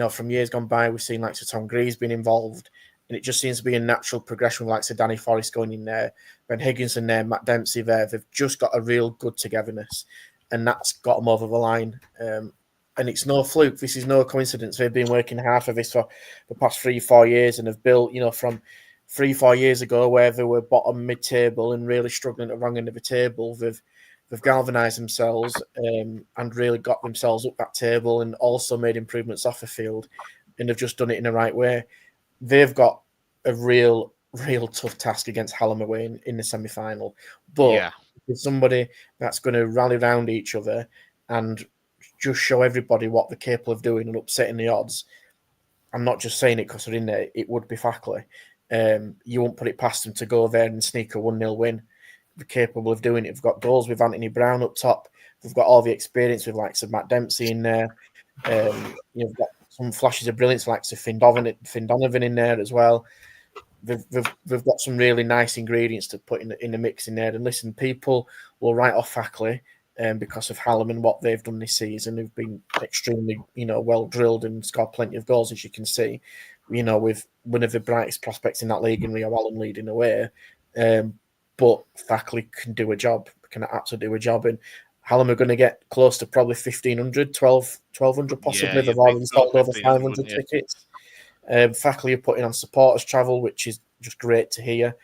From years gone by, we've seen Sir Tom Greaves being involved, and it just seems to be a natural progression with Sir Danny Forrest going in there, Ben Higginson there, Matt Dempsey there. They've just got a real good togetherness, and that's got them over the line. and it's no fluke. This is no coincidence. They've been working hard for this for the past 3-4 years and have built, from 3-4 years ago where they were bottom mid-table and really struggling at the wrong end of the table. They've galvanised themselves and really got themselves up that table and also made improvements off the field, and they've just done it in the right way. They've got a real tough task against Hallam away in the semi-final, but with somebody that's going to rally around each other and just show everybody what they're capable of doing and upsetting the odds. I'm not just saying it because they're in there. It would be Fackley. You won't put it past them to go there and sneak a 1-0 win. They're capable of doing it. We've got goals with Anthony Brown up top. We've got all the experience with likes of Matt Dempsey in there. You've got some flashes of brilliance likes of Finn Donovan in there as well. They've got some really nice ingredients to put in the mix in there. And listen, people will write off Fackley because of Hallam and what they've done this season. They've been extremely, well drilled and scored plenty of goals, as you can see. With one of the brightest prospects in that league in Rio Allen leading the way. But Fackley can do a job, can absolutely do a job. And Hallam are going to get close to probably 1,500, 1,200 possibly.
Yeah,
They've already sold over 500
yeah.
tickets. Fackley are putting on supporters travel, which is just great to hear.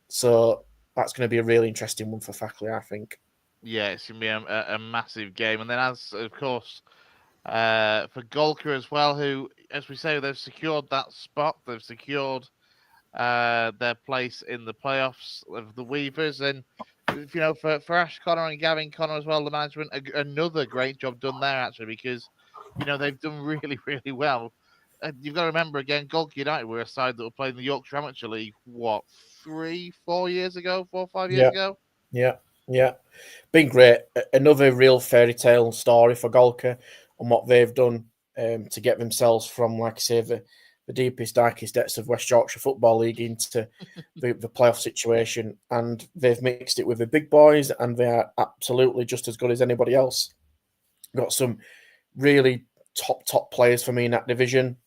So that's going to be a really interesting one for Fackley, I think.
Yeah, it's going to be a massive game. And then, as of course, for Golka as well, who, as we say, they've secured that spot. They've secured their place in the playoffs of the Weavers. And, for Ash Connor and Gavin Connor as well, the management, another great job done there, actually, because, they've done really, really well. You've got to remember, again, Golka United were a side that were playing the Yorkshire Amateur League, 4 years ago? 4 or 5 years ago?
Yeah. Been great. Another real fairy tale story for Golka and what they've done to get themselves from, like I say, the deepest, darkest depths of West Yorkshire Football League into the playoff situation. And they've mixed it with the big boys, and they are absolutely just as good as anybody else. Got some really top players for me in that division,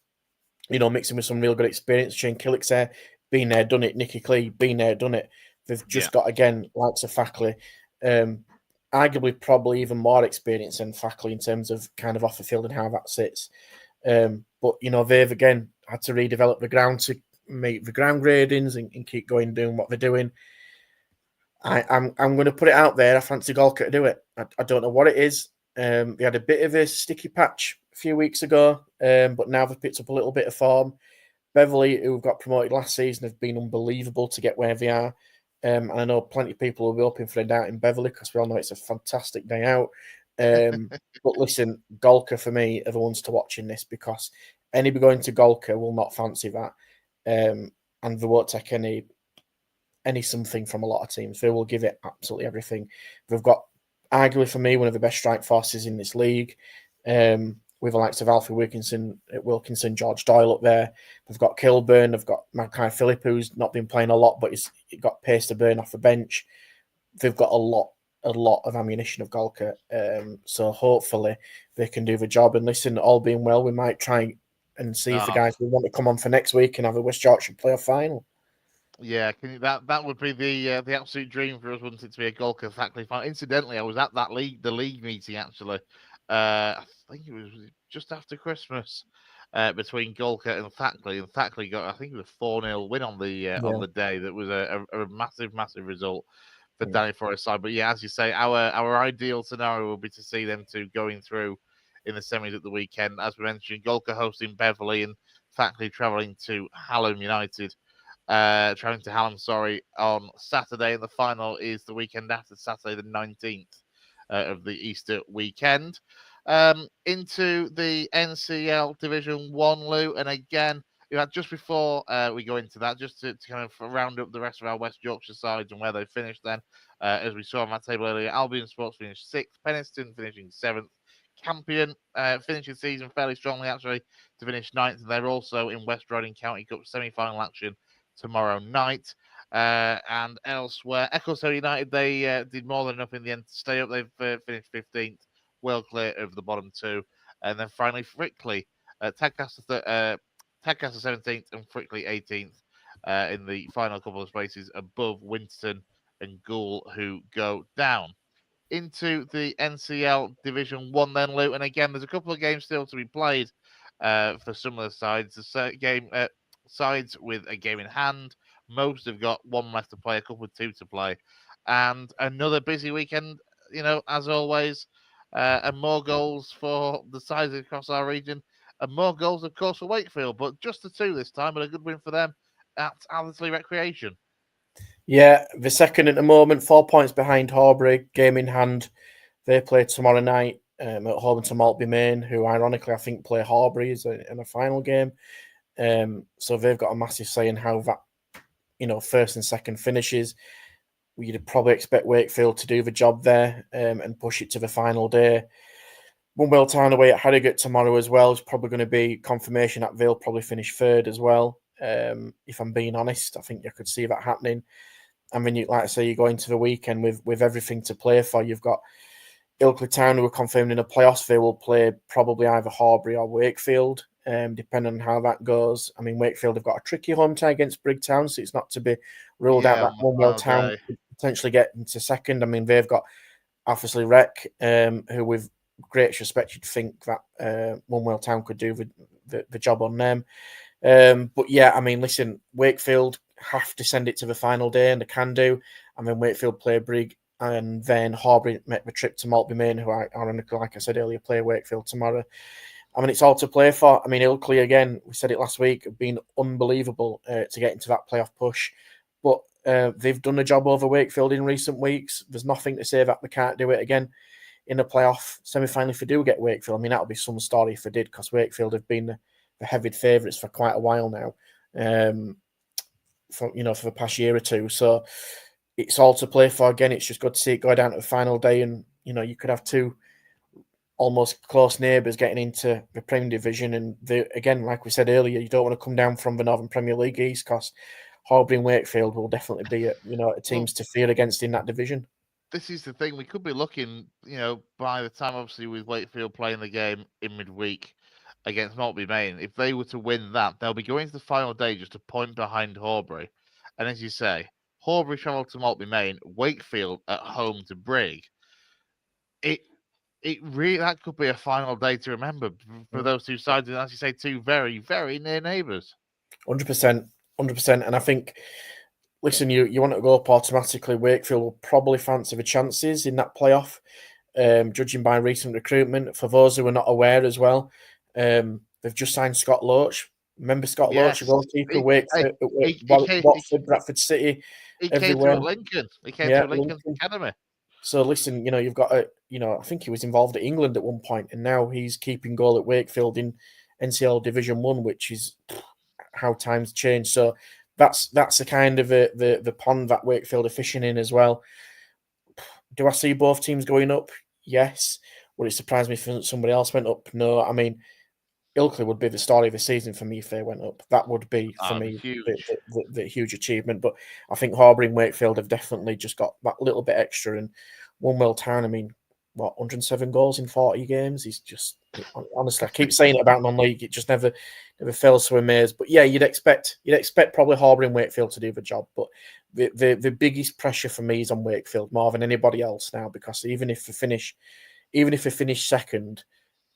mixing with some real good experience. Shane Killick's there, been there, done it. Nicky Clee, been there, done it. They've just got, again, likes of Fackley, arguably probably even more experience than Fackley in terms of kind of off the field and how that sits. But, they've, again, had to redevelop the ground to make the ground gradings and keep going doing what they're doing. I'm going to put it out there. I fancy Golka to do it. I don't know what it is. They had a bit of a sticky patch a few weeks ago, but now they've picked up a little bit of form. Beverley, who got promoted last season, have been unbelievable to get where they are. And I know plenty of people will be hoping for a day out in Beverley because we all know it's a fantastic day out. But listen, Golka for me are the ones to watch in this because anybody going to Golka will not fancy that. And they won't take any something from a lot of teams. They will give it absolutely everything. They've got, arguably for me, one of the best strike forces in this league. With the likes of Alfie Wilkinson, George Doyle up there. They've got Kilburn. They've got Mackay Phillip, who's not been playing a lot, but he's got pace to burn off the bench. They've got a lot of ammunition of Golka. So hopefully they can do the job. And listen, all being well, we might try and see if the guys will want to come on for next week and have a West Yorkshire playoff final.
Yeah, that would be the absolute dream for us, wouldn't it, to be a Golka Fackley final? Incidentally, I was at the league meeting actually. I think it was just after Christmas between Golka and Fackley, and Fackley got, I think it was a 4-0 win on the day. That was a massive result for Danny Forest's side. But yeah, as you say, our ideal scenario would be to see them two going through in the semis at the weekend. As we mentioned, Golka hosting Beverley and Fackley travelling to Hallam United. Travelling to Hallam, on Saturday. And the final is the weekend after, Saturday the 19th of the Easter weekend. Into the NCL Division 1, Lou. And again, just before we go into that, just to kind of round up the rest of our West Yorkshire sides and where they finished then, as we saw on that table earlier, Albion Sports finished 6th, Penistone finishing 7th, Campion finishing the season fairly strongly, actually, to finish 9th. And they're also in West Riding County Cup semi-final action tomorrow night. And elsewhere, Eccleston United, they did more than enough in the end to stay up. They've finished 15th, well clear of the bottom two. And then finally, Frickley, Tadcaster 17th and Frickley 18th in the final couple of spaces above Winston and Goole, who go down. into the NCL Division 1 then, Luke. And again, there's a couple of games still to be played for some of the sides. The sides with a game in hand. Most have got one left to play, a couple with two to play. And another busy weekend, as always. And more goals for the sides across our region. And more goals, of course, for Wakefield. But just the two this time, and a good win for them at Athersley Recreation.
Yeah, the second at the moment, 4 points behind Horbury, game in hand. They play tomorrow night at home to Maltby Main, who ironically I think play Horbury in a final game. So they've got a massive say in how that, first and second finishes. You'd probably expect Wakefield to do the job there and push it to the final day. One Town away at Harrogate tomorrow as well is probably going to be confirmation that they'll probably finish third as well. If I'm being honest, I think you could see that happening. And then, like I say, you go into the weekend with everything to play for. You've got Ilkley Town, who are confirmed in the playoffs. They will play probably either Horbury or Wakefield, depending on how that goes. I mean, Wakefield have got a tricky home tie against Brigtown, so it's not to be ruled out that One Town could potentially get into second. I mean, they've got obviously Rec, who with great respect you'd think that One Town could do the job on them. But yeah, I mean, listen, Wakefield have to send it to the final day, and they can do. And then Wakefield play Brig, and then Horbury make the trip to Maltby Main, who ironically, like I said earlier, play Wakefield tomorrow. I mean, it's all to play for. I mean, Ilkley, again, we said it last week, have been unbelievable to get into that playoff push. But they've done a job over Wakefield in recent weeks. There's nothing to say that they can't do it again in the playoff semi-final if they do get Wakefield. I mean, that would be some story if they did, because Wakefield have been the heavy favourites for quite a while now, for the past year or two. So it's all to play for. Again, it's just good to see it go down to the final day, and you could have two almost close neighbours getting into the Premier Division. And again, like we said earlier, you don't want to come down from the Northern Premier League East, because Horbury and Wakefield will definitely be a teams to fear against in that division.
This is the thing. We could be looking, by the time, obviously, with Wakefield playing the game in midweek against Maltby Main, if they were to win that, they'll be going to the final day just a point behind Horbury. And as you say, Horbury travel to Maltby Main, Wakefield at home to Brig. It really, that could be a final day to remember for those two sides. And as you say, two very, very near neighbours.
100%. And I think, listen, you want to go up automatically. Wakefield will probably fancy the chances in that playoff, judging by recent recruitment. For those who are not aware as well, they've just signed Scott Loach. Remember Scott Loach, a goalkeeper, Watford, Bradford City, everywhere.
Came to Lincoln. He came to Lincoln's Academy.
So listen, you've got I think he was involved at England at one point, and now he's keeping goal at Wakefield in NCL Division 1, which is how times change. So that's the kind of the pond that Wakefield are fishing in as well. Do I see both teams going up? Yes. Would it surprise me if somebody else went up? No. I mean, Ilkley would be the story of the season for me if they went up. That would be, for me, huge. The huge achievement. But I think Horbury and Wakefield have definitely just got that little bit extra. And One Town, I mean, 107 goals in 40 games? He's just, honestly, I keep saying it about non-league. It just never fails to amaze. But yeah, you'd expect probably Horbury and Wakefield to do the job. But the biggest pressure for me is on Wakefield more than anybody else now, because even if they finish second,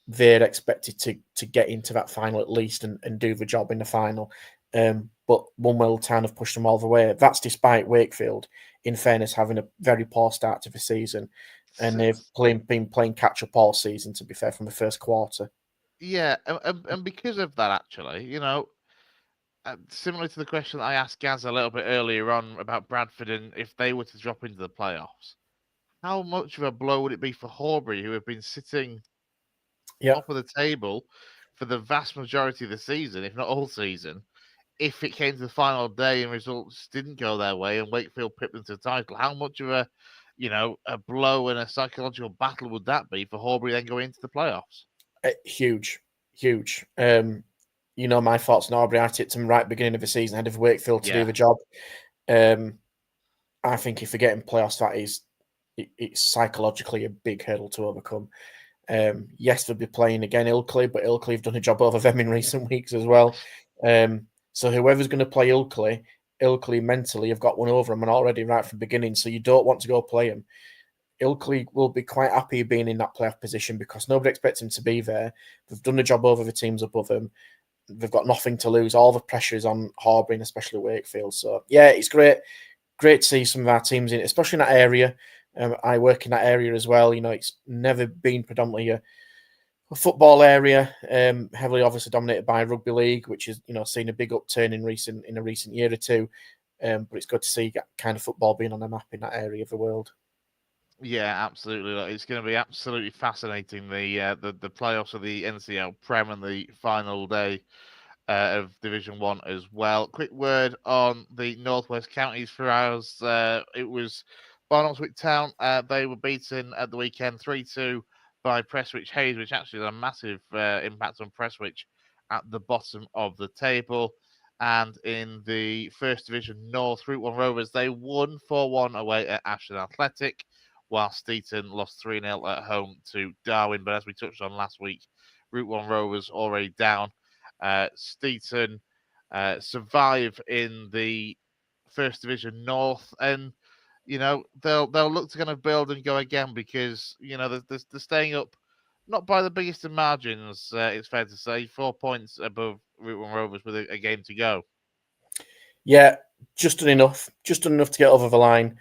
they're expected to get into that final at least and do the job in the final. But One Town have pushed them all the way. That's despite Wakefield, in fairness, having a very poor start to the season. And they've been playing catch-up all season, to be fair, from the first quarter.
Yeah, and because of that, actually, similar to the question that I asked Gaz a little bit earlier on about Bradford, and if they were to drop into the playoffs, how much of a blow would it be for Horbury, who have been sitting top of the table for the vast majority of the season, if not all season, if it came to the final day and results didn't go their way and Wakefield pipped them to the title? How much of a blow and a psychological battle would that be for Horbury then going into the playoffs?
Huge. My thoughts on Horbury. I tipped them right at the beginning of the season ahead of Wakefield to do the job. I think if they get in playoffs, it's psychologically a big hurdle to overcome. Yes, they'll be playing again Ilkley, but Ilkley have done a job over them in recent weeks as well. So whoever's going to play Ilkley mentally have got one over them and already right from the beginning. So you don't want to go play them. Ilkley will be quite happy being in that playoff position because nobody expects him to be there. They've done the job over the teams above them. They've got nothing to lose. All the pressure is on Horbury and especially Wakefield. So, yeah, it's great to see some of our teams in, especially in that area. I work in that area as well. You know, it's never been predominantly a football area, heavily obviously dominated by rugby league, which is, you know, seen a big upturn in a recent year or two. But it's good to see that kind of football being on the map in that area of the world.
Yeah, absolutely. It's going to be absolutely fascinating. The playoffs of the NCL Prem and the final day of Division 1 as well. Quick word on the Northwest Counties for ours. It was Barnoldswick Town. They were beaten at the weekend 3-2 by Prestwich Hayes, which actually had a massive impact on Prestwich at the bottom of the table. And in the First Division North, Route 1 Rovers, they won 4-1 away at Ashton Athletic, while Steeton lost 3-0 at home to Darwin. But as we touched on last week, Route 1 Rovers already down. Steeton survive in the First Division North, and you know they'll look to kind of build and go again because you know they're staying up, not by the biggest of margins. It's fair to say, 4 points above Route 1 Rovers with a game to go.
Yeah, just done enough to get over the line.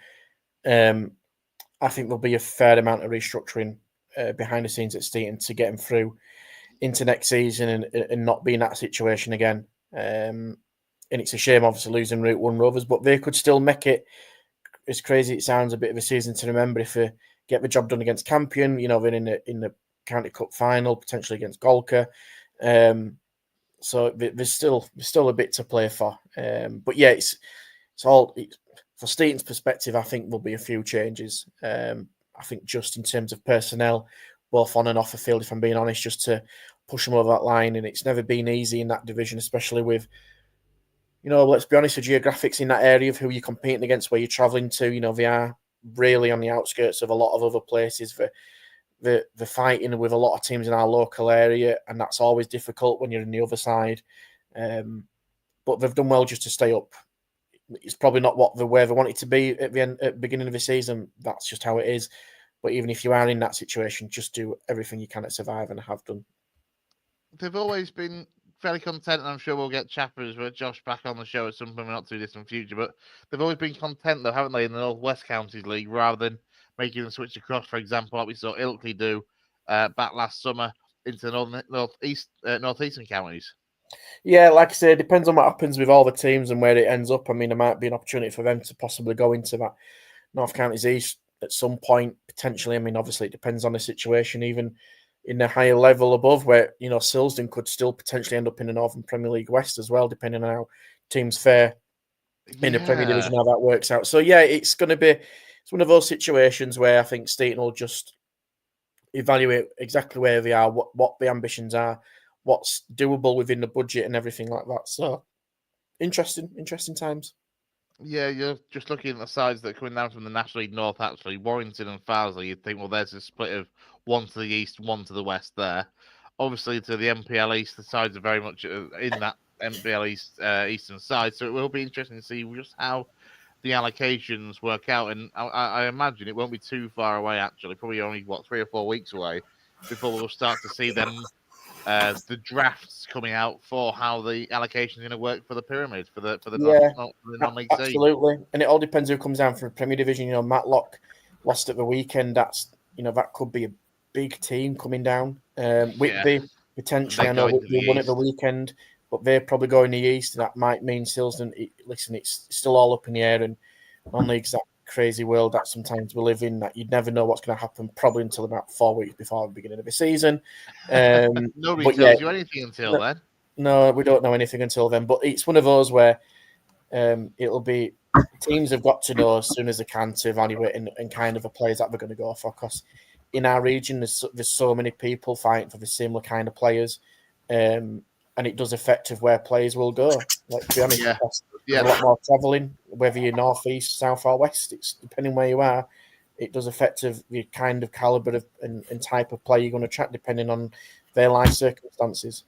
I think there'll be a fair amount of restructuring behind the scenes at Steeton to get them through into next season and not be in that situation again. And it's a shame, obviously, losing Route 1 Rovers, but they could still make it, as crazy it sounds, a bit of a season to remember if they get the job done against Campion. You know, they're in the County Cup final, potentially against Golka. So there's still a bit to play for. But yeah, it's for Steeton's perspective, I think there'll be a few changes. I think just in terms of personnel, both on and off the field, if I'm being honest, just to push them over that line. And it's never been easy in that division, especially with, you know, let's be honest, the geographics in that area of who you're competing against, where you're travelling to. You know, they are really on the outskirts of a lot of other places. The fighting with a lot of teams in our local area, and that's always difficult when you're in the other side. But they've done well just to stay up. It's probably not where they want it to be at the beginning of the season. That's just how it is. But even if you are in that situation, just do everything you can to survive, and have done.
They've always been fairly content, and I'm sure we'll get Chappers with Josh back on the show at some point in the not too distant future. But they've always been content, though, haven't they, in the North West Counties League, rather than making them switch across, for example, like we saw Ilkley do back last summer into the northeastern counties.
Yeah, like I say, it depends on what happens with all the teams and where it ends up. I mean, there might be an opportunity for them to possibly go into that North Counties East at some point, potentially. I mean, obviously, it depends on the situation, even in the higher level above, where, you know, Silsden could still potentially end up in the Northern Premier League West as well, depending on how teams fare in the Premier Division, how that works out. So, yeah, it's one of those situations where I think Steeton will just evaluate exactly where they are, what the ambitions are, what's doable within the budget and everything like that. So, interesting times.
Yeah, you're just looking at the sides that are coming down from the National League North, actually. Warrington and Farsley, you'd think, well, there's a split of one to the east, one to the west there. Obviously, to the MPL East, the sides are very much in that MPL East eastern side. So it will be interesting to see just how the allocations work out. And I imagine it won't be too far away, actually. Probably only, 3 or 4 weeks away before we'll start to see them the drafts coming out for how the allocation is going to work for the pyramid for the non-league C.
Absolutely, and it all depends who comes down from the Premier Division. You know, Matlock lost at the weekend. That's, you know, that could be a big team coming down. Whitby potentially. I know Whitby won at the weekend, but they're probably going the east. That might mean Silsden. Listen, it's still all up in the air, and non-league's that crazy world that sometimes we live in, that you'd never know what's going to happen probably until about 4 weeks before the beginning of the season.
Nobody tells you anything until then.
No, we don't know anything until then. But it's one of those where it'll be teams have got to know as soon as they can to evaluate and kind of the players that they're going to go for. Because in our region, there's so many people fighting for the similar kind of players, and it does affect of where players will go. Like, to be honest, there's a lot more travelling, whether you're north, east, south, or west. It's depending where you are. It does affect of the kind of caliber of and type of player you're going to attract, depending on their life circumstances.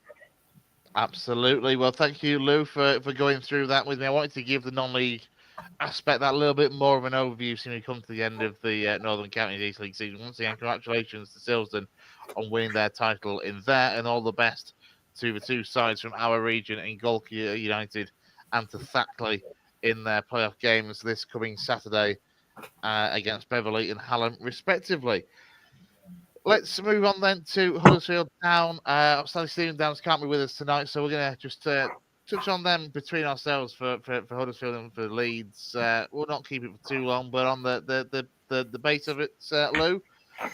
Absolutely. Well, thank you, Lou, for going through that with me. I wanted to give the non-league aspect, that little bit more of an overview, seeing we come to the end of the Northern Counties East League season. Once again, congratulations to Silsden on winning their title in there, and all the best to the two sides from our region in Golkia United and to Thackley in their playoff games this coming Saturday against Beverley and Hallam, respectively. Let's move on then to Huddersfield Town. Obviously, Stephen Downs can't be with us tonight, so we're going to just touch on them between ourselves for Huddersfield and for Leeds. We'll not keep it for too long, but on the base of it, Lou,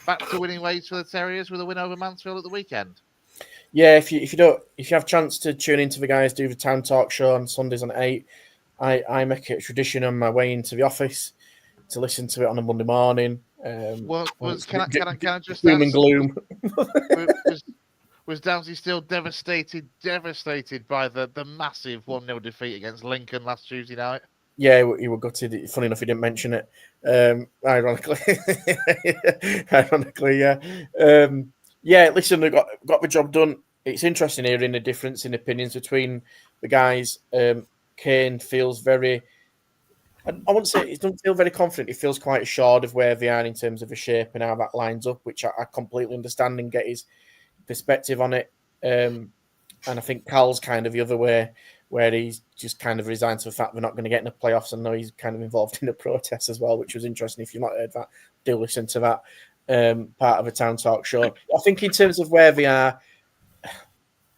back to winning ways for the Terriers with a win over Mansfield at the weekend.
Yeah, if you have a chance to tune into the guys do the Town Talk show on Sundays at 8, I make it a tradition on my way into the office to listen to it on a Monday morning.
Can I just
doom
ask,
and gloom?
was Downsy still devastated by the massive 1-0 defeat against Lincoln last Tuesday night?
Yeah, he was gutted. Funny enough, he didn't mention it. Ironically, yeah. Yeah, listen, they got the job done. It's interesting hearing the difference in opinions between the guys. Kane feels very... I wouldn't say he doesn't feel very confident. He feels quite assured of where they are in terms of the shape and how that lines up, which I completely understand and get his perspective on it. And I think Cal's kind of the other way, where he's just kind of resigned to the fact they're not going to get in the playoffs. And know he's kind of involved in the protest as well, which was interesting. If you've not heard that, do listen to that part of a Town Talk show. I think in terms of where they are,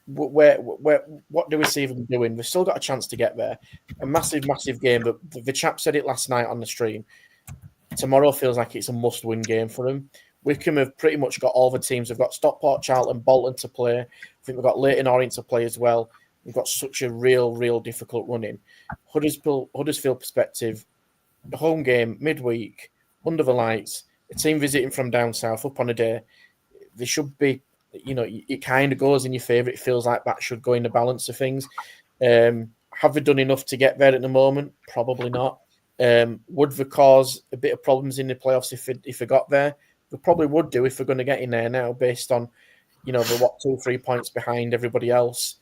where what do we see them doing? We've still got a chance to get there. A massive game. But the chap said it last night on the stream. Tomorrow feels like it's a must-win game for them. Wickham have pretty much got all the teams. They've got Stockport, Charlton, Bolton to play. I think we've got Leighton Orient to play as well. We've got such a real difficult run in. Huddersfield perspective, the home game, midweek, under the lights, a team visiting from down south up on a day. They should be, it kind of goes in your favour. It feels like that should go in the balance of things. Have they done enough to get there at the moment? Probably not. Would they cause a bit of problems in the playoffs if they got there? They probably would do if we're going to get in there now, based on, the 2-3 points behind everybody else.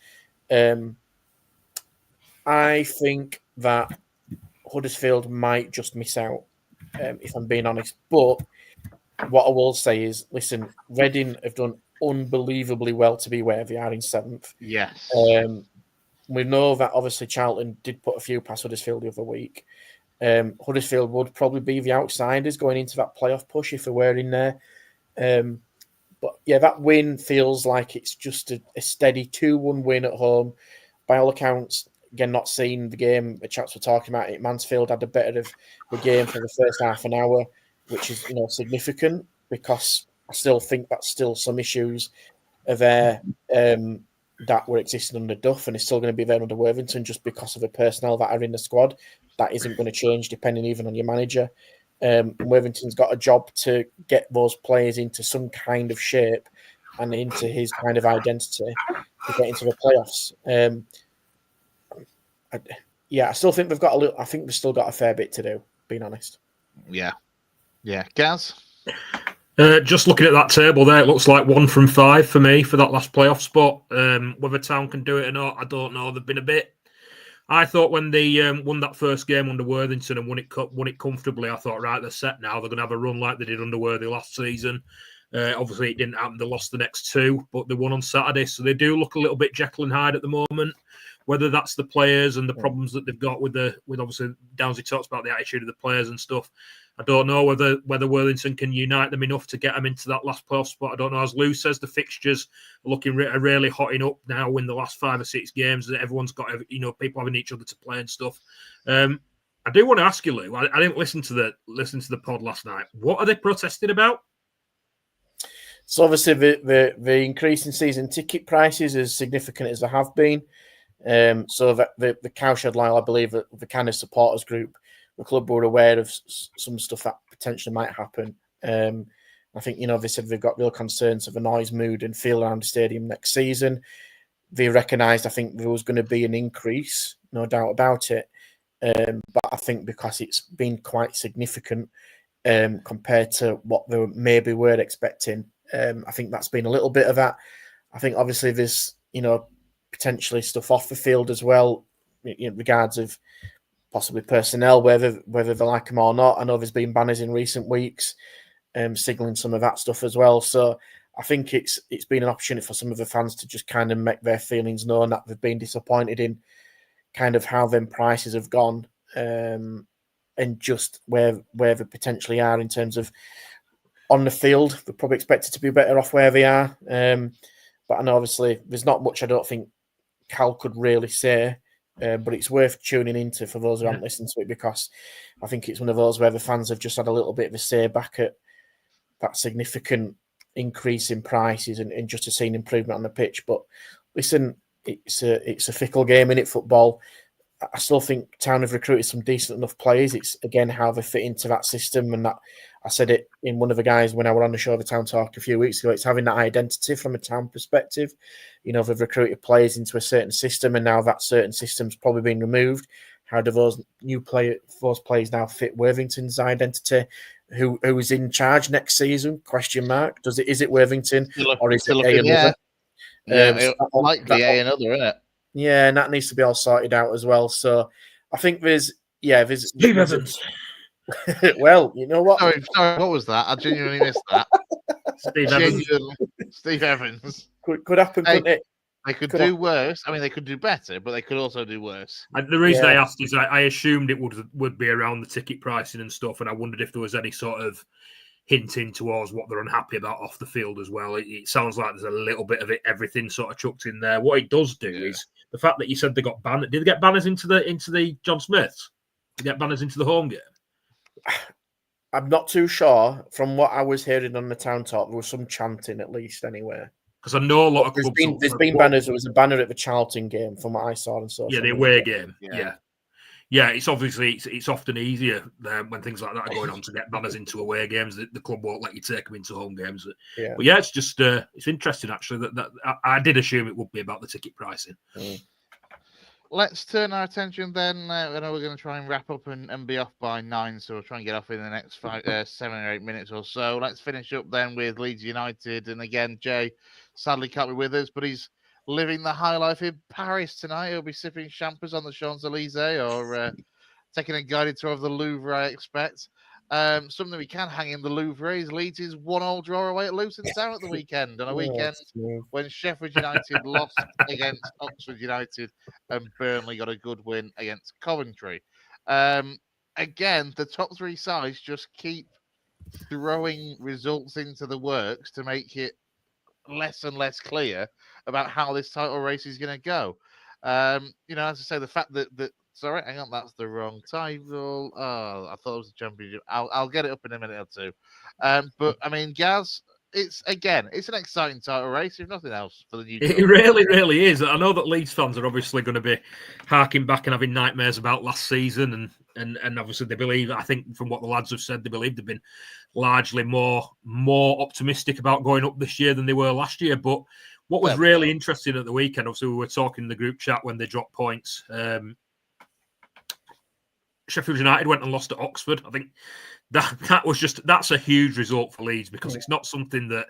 I think that Huddersfield might just miss out, if I'm being honest. But what I will say is, listen, Reading have done unbelievably well to be where they are in 7th.
Yes.
We know that obviously Charlton did put a few past Huddersfield the other week. Huddersfield would probably be the outsiders going into that playoff push if they were in there. But yeah, that win feels like it's just a steady 2-1 win at home. By all accounts, again, not seeing the game, the chaps were talking about it. Mansfield had the better of the game for the first half an hour, which is significant, because I still think that's still some issues are there that were existing under Duff, and it's still going to be there under Worthington just because of the personnel that are in the squad. That isn't going to change depending even on your manager. Worthington's got a job to get those players into some kind of shape and into his kind of identity to get into the playoffs. I still think I think we've still got a fair bit to do, being honest.
Yeah. Gaz?
Just looking at that table there, it looks like 1 from 5 for me for that last playoff spot. Whether Town can do it or not, I don't know. They've been a bit... I thought when they won that first game under Worthington and won it comfortably, I thought, right, they're set now. They're going to have a run like they did under Worthy last season. Obviously, it didn't happen. They lost the next 2, but they won on Saturday. So they do look a little bit Jekyll and Hyde at the moment. Whether that's the players and the problems that they've got with obviously Downsy talks about the attitude of the players and stuff. I don't know whether Worthington can unite them enough to get them into that last playoff spot. I don't know. As Lou says, the fixtures are looking really hotting up now in the last 5 or 6 games. Everyone's got people having each other to play and stuff. I do want to ask you, Lou. I didn't listen to the pod last night. What are they protesting about?
So obviously the increase in season ticket prices is significant as they have been. So that the Cowshed Lyle, I believe, the kind of supporters group, the club were aware of some stuff that potentially might happen. I think, they said they've got real concerns of a noise, mood and feel around the stadium next season. They recognised, I think, there was going to be an increase, no doubt about it. But I think because it's been quite significant compared to what they maybe were expecting, I think that's been a little bit of that. I think obviously there's, potentially stuff off the field as well, in regards of possibly personnel, whether they like them or not. I know there's been banners in recent weeks, signalling some of that stuff as well. So I think it's been an opportunity for some of the fans to just kind of make their feelings known that they've been disappointed in kind of how them prices have gone, and just where they potentially are in terms of on the field. They're probably expected to be better off where they are. But I know obviously there's not much I don't think Cal could really say, but it's worth tuning into for those who haven't listened to it, because I think it's one of those where the fans have just had a little bit of a say back at that significant increase in prices and just to see an improvement on the pitch. But listen, it's a fickle game, in it, football. I still think Town have recruited some decent enough players. It's again how they fit into that system, and that I said it in one of the guys when I were on the show, the Town Talk, a few weeks ago. It's having that identity from a Town perspective. You know, they've recruited players into a certain system, and now that certain system's probably been removed. How do those players now fit Worthington's identity? Who is in charge next season? Question mark. Is it Worthington or is it another?
Yeah, likely another, isn't it?
Yeah, and that needs to be all sorted out as well. So I think there's
Steve Evans.
Well, you know what?
Sorry, what was that? I genuinely missed that. Steve Evans.
Could happen, couldn't it?
They could do worse. I mean, they could do better, but they could also do worse.
The reason I asked is I assumed it would be around the ticket pricing and stuff, and I wondered if there was any sort of hinting towards what they're unhappy about off the field as well. It sounds like there's a little bit of everything sort of chucked in there. What it does do is the fact that you said they got banned. Did they get banners into the John Smiths? Did they get banners into the home game?
I'm not too sure. From what I was hearing on the Town Talk, there was some chanting at least anyway.
Because I know a lot of clubs.
There's been banners. There was a banner at the Charlton game, from what I saw on social.
Yeah, the away game. Yeah. It's obviously it's often easier when things like that are going on to get banners into away games. The club won't let you take them into home games.
Yeah.
But yeah, it's just it's interesting actually that I did assume it would be about the ticket pricing.
Let's turn our attention then. I know we're going to try and wrap up and be off by 9, so we'll try and get off in the next 7 or 8 minutes or so. Let's finish up then with Leeds United. And again, Jay sadly can't be with us, but he's living the high life in Paris tonight. He'll be sipping champers on the Champs-Elysees or taking a guided tour of the Louvre, I expect. Something we can hang in the Louvre is Leeds' 1-1 draw away at Luton Town at the weekend. On a weekend when Sheffield United lost against Oxford United and Burnley got a good win against Coventry. Again, the top 3 sides just keep throwing results into the works to make it less and less clear about how this title race is going to go. You know, as I say, the fact that sorry, hang on, that's the wrong title. Oh, I thought it was the championship. I'll get it up in a minute or two. But I mean, Gaz, it's an exciting title race, if nothing else, for the new.
It really, really is. I know that Leeds fans are obviously going to be harking back and having nightmares about last season, and obviously they believe. I think from what the lads have said, they believe they've been largely more optimistic about going up this year than they were last year. But what was really interesting at the weekend, obviously we were talking in the group chat when they dropped points. Sheffield United went and lost to Oxford. I think that's a huge result for Leeds, because it's not something that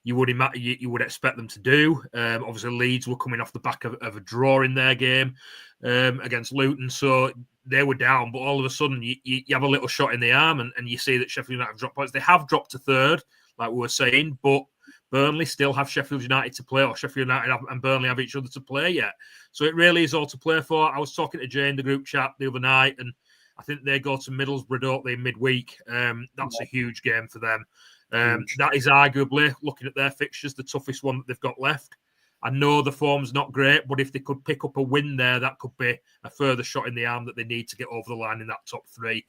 you would expect them to do. Obviously, Leeds were coming off the back of a draw in their game against Luton, so they were down. But all of a sudden, you have a little shot in the arm, and you see that Sheffield United have dropped points. They have dropped to third, like we were saying, but Burnley still have Sheffield United to play, or Sheffield United and Burnley have each other to play yet. So it really is all to play for. I was talking to Jay in the group chat the other night, and I think they go to Middlesbrough, don't they, midweek. That's a huge game for them. That is arguably, looking at their fixtures, the toughest one that they've got left. I know the form's not great, but if they could pick up a win there, that could be a further shot in the arm that they need to get over the line in that top 3.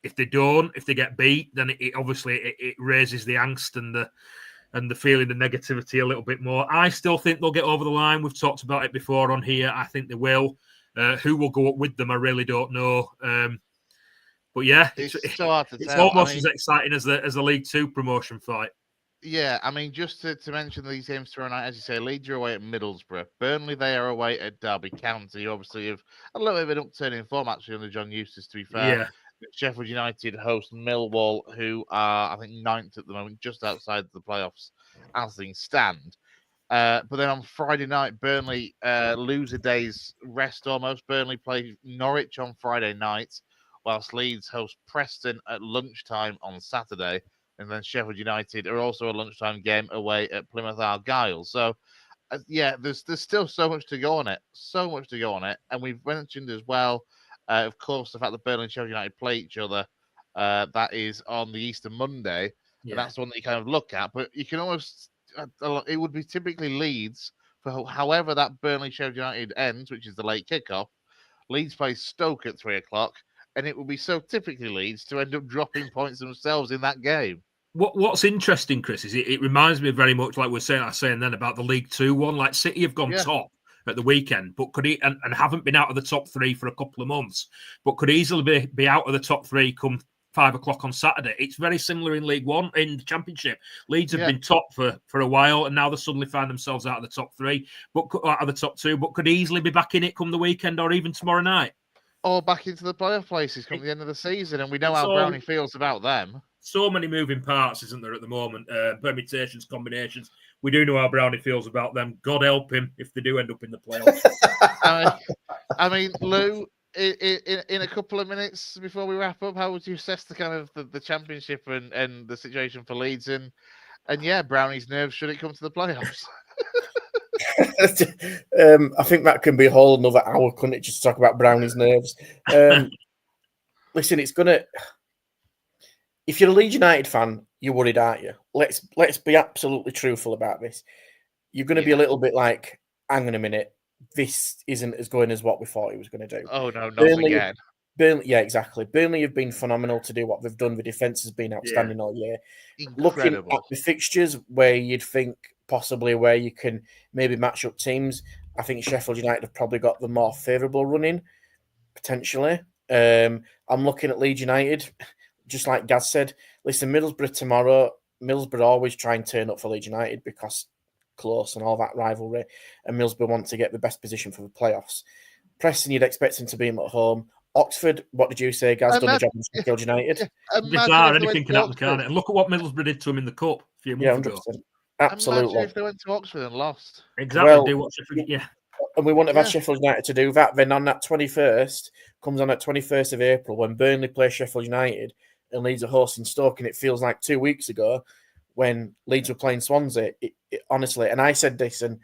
If they don't, if they get beat, then it obviously raises the angst and the feeling, the negativity a little bit more. I still think they'll get over the line. We've talked about it before on here. I think they will. Who will go up with them, I really don't know. But yeah,
it's so hard to tell.
It's almost as exciting as the League 2 promotion fight.
Yeah, I mean, just to mention these games tomorrow night, as you say, Leeds are away at Middlesbrough. Burnley, they are away at Derby County. Obviously, have a little bit of an upturn in form, actually, under John Eustace, to be fair.
Yeah.
Sheffield United host Millwall, who are, I think, 9th at the moment, just outside the playoffs as things stand. But then on Friday night, Burnley lose a day's rest almost. Burnley play Norwich on Friday night, whilst Leeds host Preston at lunchtime on Saturday. And then Sheffield United are also a lunchtime game away at Plymouth Argyle. So, yeah, there's still so much to go on it. So much to go on it. And we've mentioned as well, of course, the fact that Burnley and Sheffield United play each other. That is on the Easter Monday.
Yeah.
And that's the one that you kind of look at. But you can almost... it would be typically Leeds for however that Burnley Sheffield United ends, which is the late kickoff. Leeds play Stoke at 3 o'clock, and it would be so typically Leeds to end up dropping points themselves in that game.
What's interesting, Chris, is it reminds me very much like I was saying then about the League 2 one. Like City have gone top at the weekend, but could and haven't been out of the top 3 for a couple of months, but could easily be out of the top 3 come 5 o'clock on Saturday. It's very similar in League One, in the Championship. Leeds have been top for a while, and now they suddenly find themselves out of the top 3, but out of the top 2, but could easily be back in it come the weekend or even tomorrow night.
Or back into the playoff places come the end of the season, and we know how Brownie feels about them.
So many moving parts, isn't there, at the moment? Permutations, combinations. We do know how Brownie feels about them. God help him if they do end up in the playoffs.
I mean, Lou, in a couple of minutes before we wrap up, how would you assess the kind of the Championship and the situation for Leeds and yeah, Brownie's nerves should it come to the playoffs?
I think that can be a whole another hour, couldn't it? Just talk about Brownie's nerves. Listen, it's gonna. If you're a Leeds United fan, you're worried, aren't you? Let's be absolutely truthful about this. You're going to be a little bit like, hang on a minute, this isn't as going as what we thought it was going to do.
Oh no, not again.
Burnley, yeah, exactly. Burnley have been phenomenal to do what they've done. The defence has been outstanding all year.
Incredible.
Looking at the fixtures where you'd think possibly where you can maybe match up teams, I think Sheffield United have probably got the more favourable running, potentially. I'm looking at Leeds United, just like Gaz said. Listen, Middlesbrough tomorrow. Middlesbrough always try and turn up for Leeds United because close and all that rivalry, and Middlesbrough want to get the best position for the playoffs. Preston, you'd expect them to be at home. Oxford, what did you say, Gaz? Done the job in Sheffield United.
Anything can happen, can't it? And look at what Middlesbrough did to him in the cup a few months ago.
Absolutely.
Imagine if they went to Oxford and lost.
Exactly.
Well, and we wouldn't have had Sheffield United to do that. Then on that 21st, comes on that 21st of April, when Burnley play Sheffield United and Leeds are hosting Stoke, and it feels like 2 weeks ago when Leeds were playing Swansea. Honestly, and I said this, and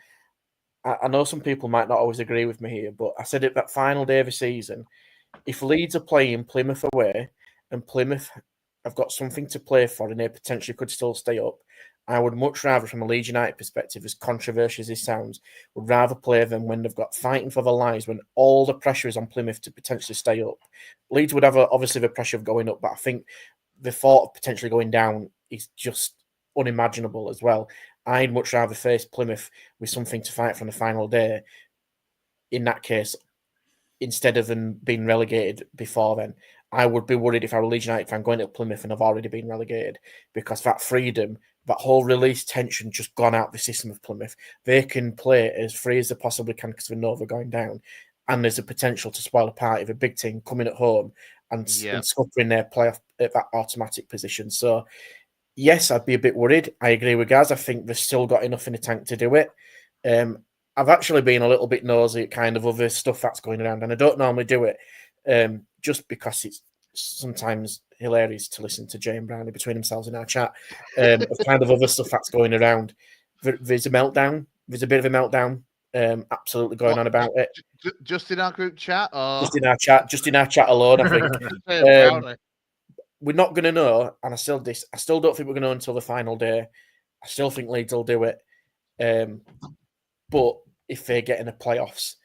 I know some people might not always agree with me here, but I said it that final day of the season, if Leeds are playing Plymouth away and Plymouth have got something to play for and they potentially could still stay up, I would much rather, from a Leeds United perspective, as controversial as this sounds, would rather play them when they've got fighting for their lives, when all the pressure is on Plymouth to potentially stay up. Leeds would have obviously the pressure of going up, but I think the thought of potentially going down is just unimaginable as well. I'd much rather face Plymouth with something to fight for on the final day, in that case, instead of them being relegated before then. I would be worried if I were a Leeds United fan going to Plymouth and I've already been relegated, because that freedom, that whole release tension just gone out the system of Plymouth. They can play as free as they possibly can because they know they're going down, and there's a potential to spoil a party of a big team coming at home and scuppering their playoff at that automatic position. So, yes, I'd be a bit worried. I agree with Gaz. I think they've still got enough in the tank to do it. I've actually been a little bit nosy at kind of other stuff that's going around, and I don't normally do it just because it's sometimes hilarious to listen to Jay and Brownie between themselves in our chat of kind of other stuff that's going around. There's a meltdown. There's a bit of a meltdown absolutely going on about it.
Just in our group chat? Or...
Just in our chat alone, I think. We're not going to know, and I still don't think we're going to know until the final day. I still think Leeds will do it. But if they get in the playoffs,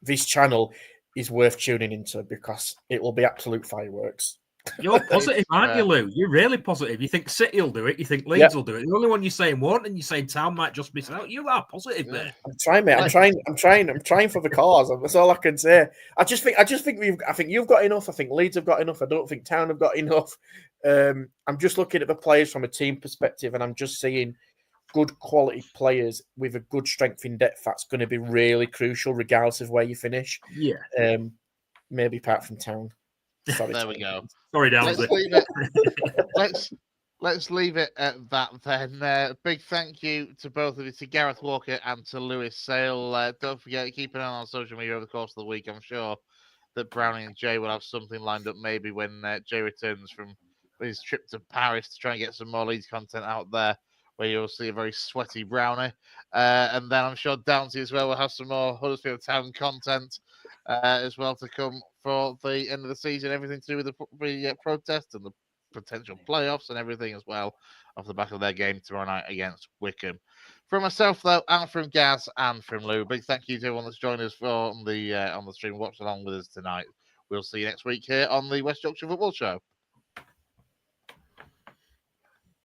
this channel is worth tuning into because it will be absolute fireworks.
You're positive, aren't you, Lou? You're really positive. You think City will do it. You think Leeds will do it. The only one you're saying won't, and you're saying Town might just miss out. You are positive there.
I'm trying, mate. I'm trying for the cause. That's all I can say. I think you've got enough. I think Leeds have got enough. I don't think Town have got enough. I'm just looking at the players from a team perspective, and I'm just seeing good quality players with a good strength in depth. That's going to be really crucial, regardless of where you finish.
Yeah.
Maybe apart from Town.
Sorry, there we go.
Sorry, Downsy.
Let's let's leave it at that then. Big thank you to both of you, to Gareth Walker and to Lewis Sale. Don't forget, keep an eye on social media over the course of the week. I'm sure that Brownie and Jay will have something lined up maybe when Jay returns from his trip to Paris to try and get some more Leeds content out there, where you'll see a very sweaty Brownie. And then I'm sure Downsy as well will have some more Huddersfield Town content as well to come for the end of the season. Everything to do with the protest and the potential playoffs and everything as well off the back of their game tomorrow night against Wickham. From myself though, and from Gaz and from Lou, big thank you to everyone that's joined us on the stream, watched along with us tonight. We'll see you next week here on the West Yorkshire Football Show.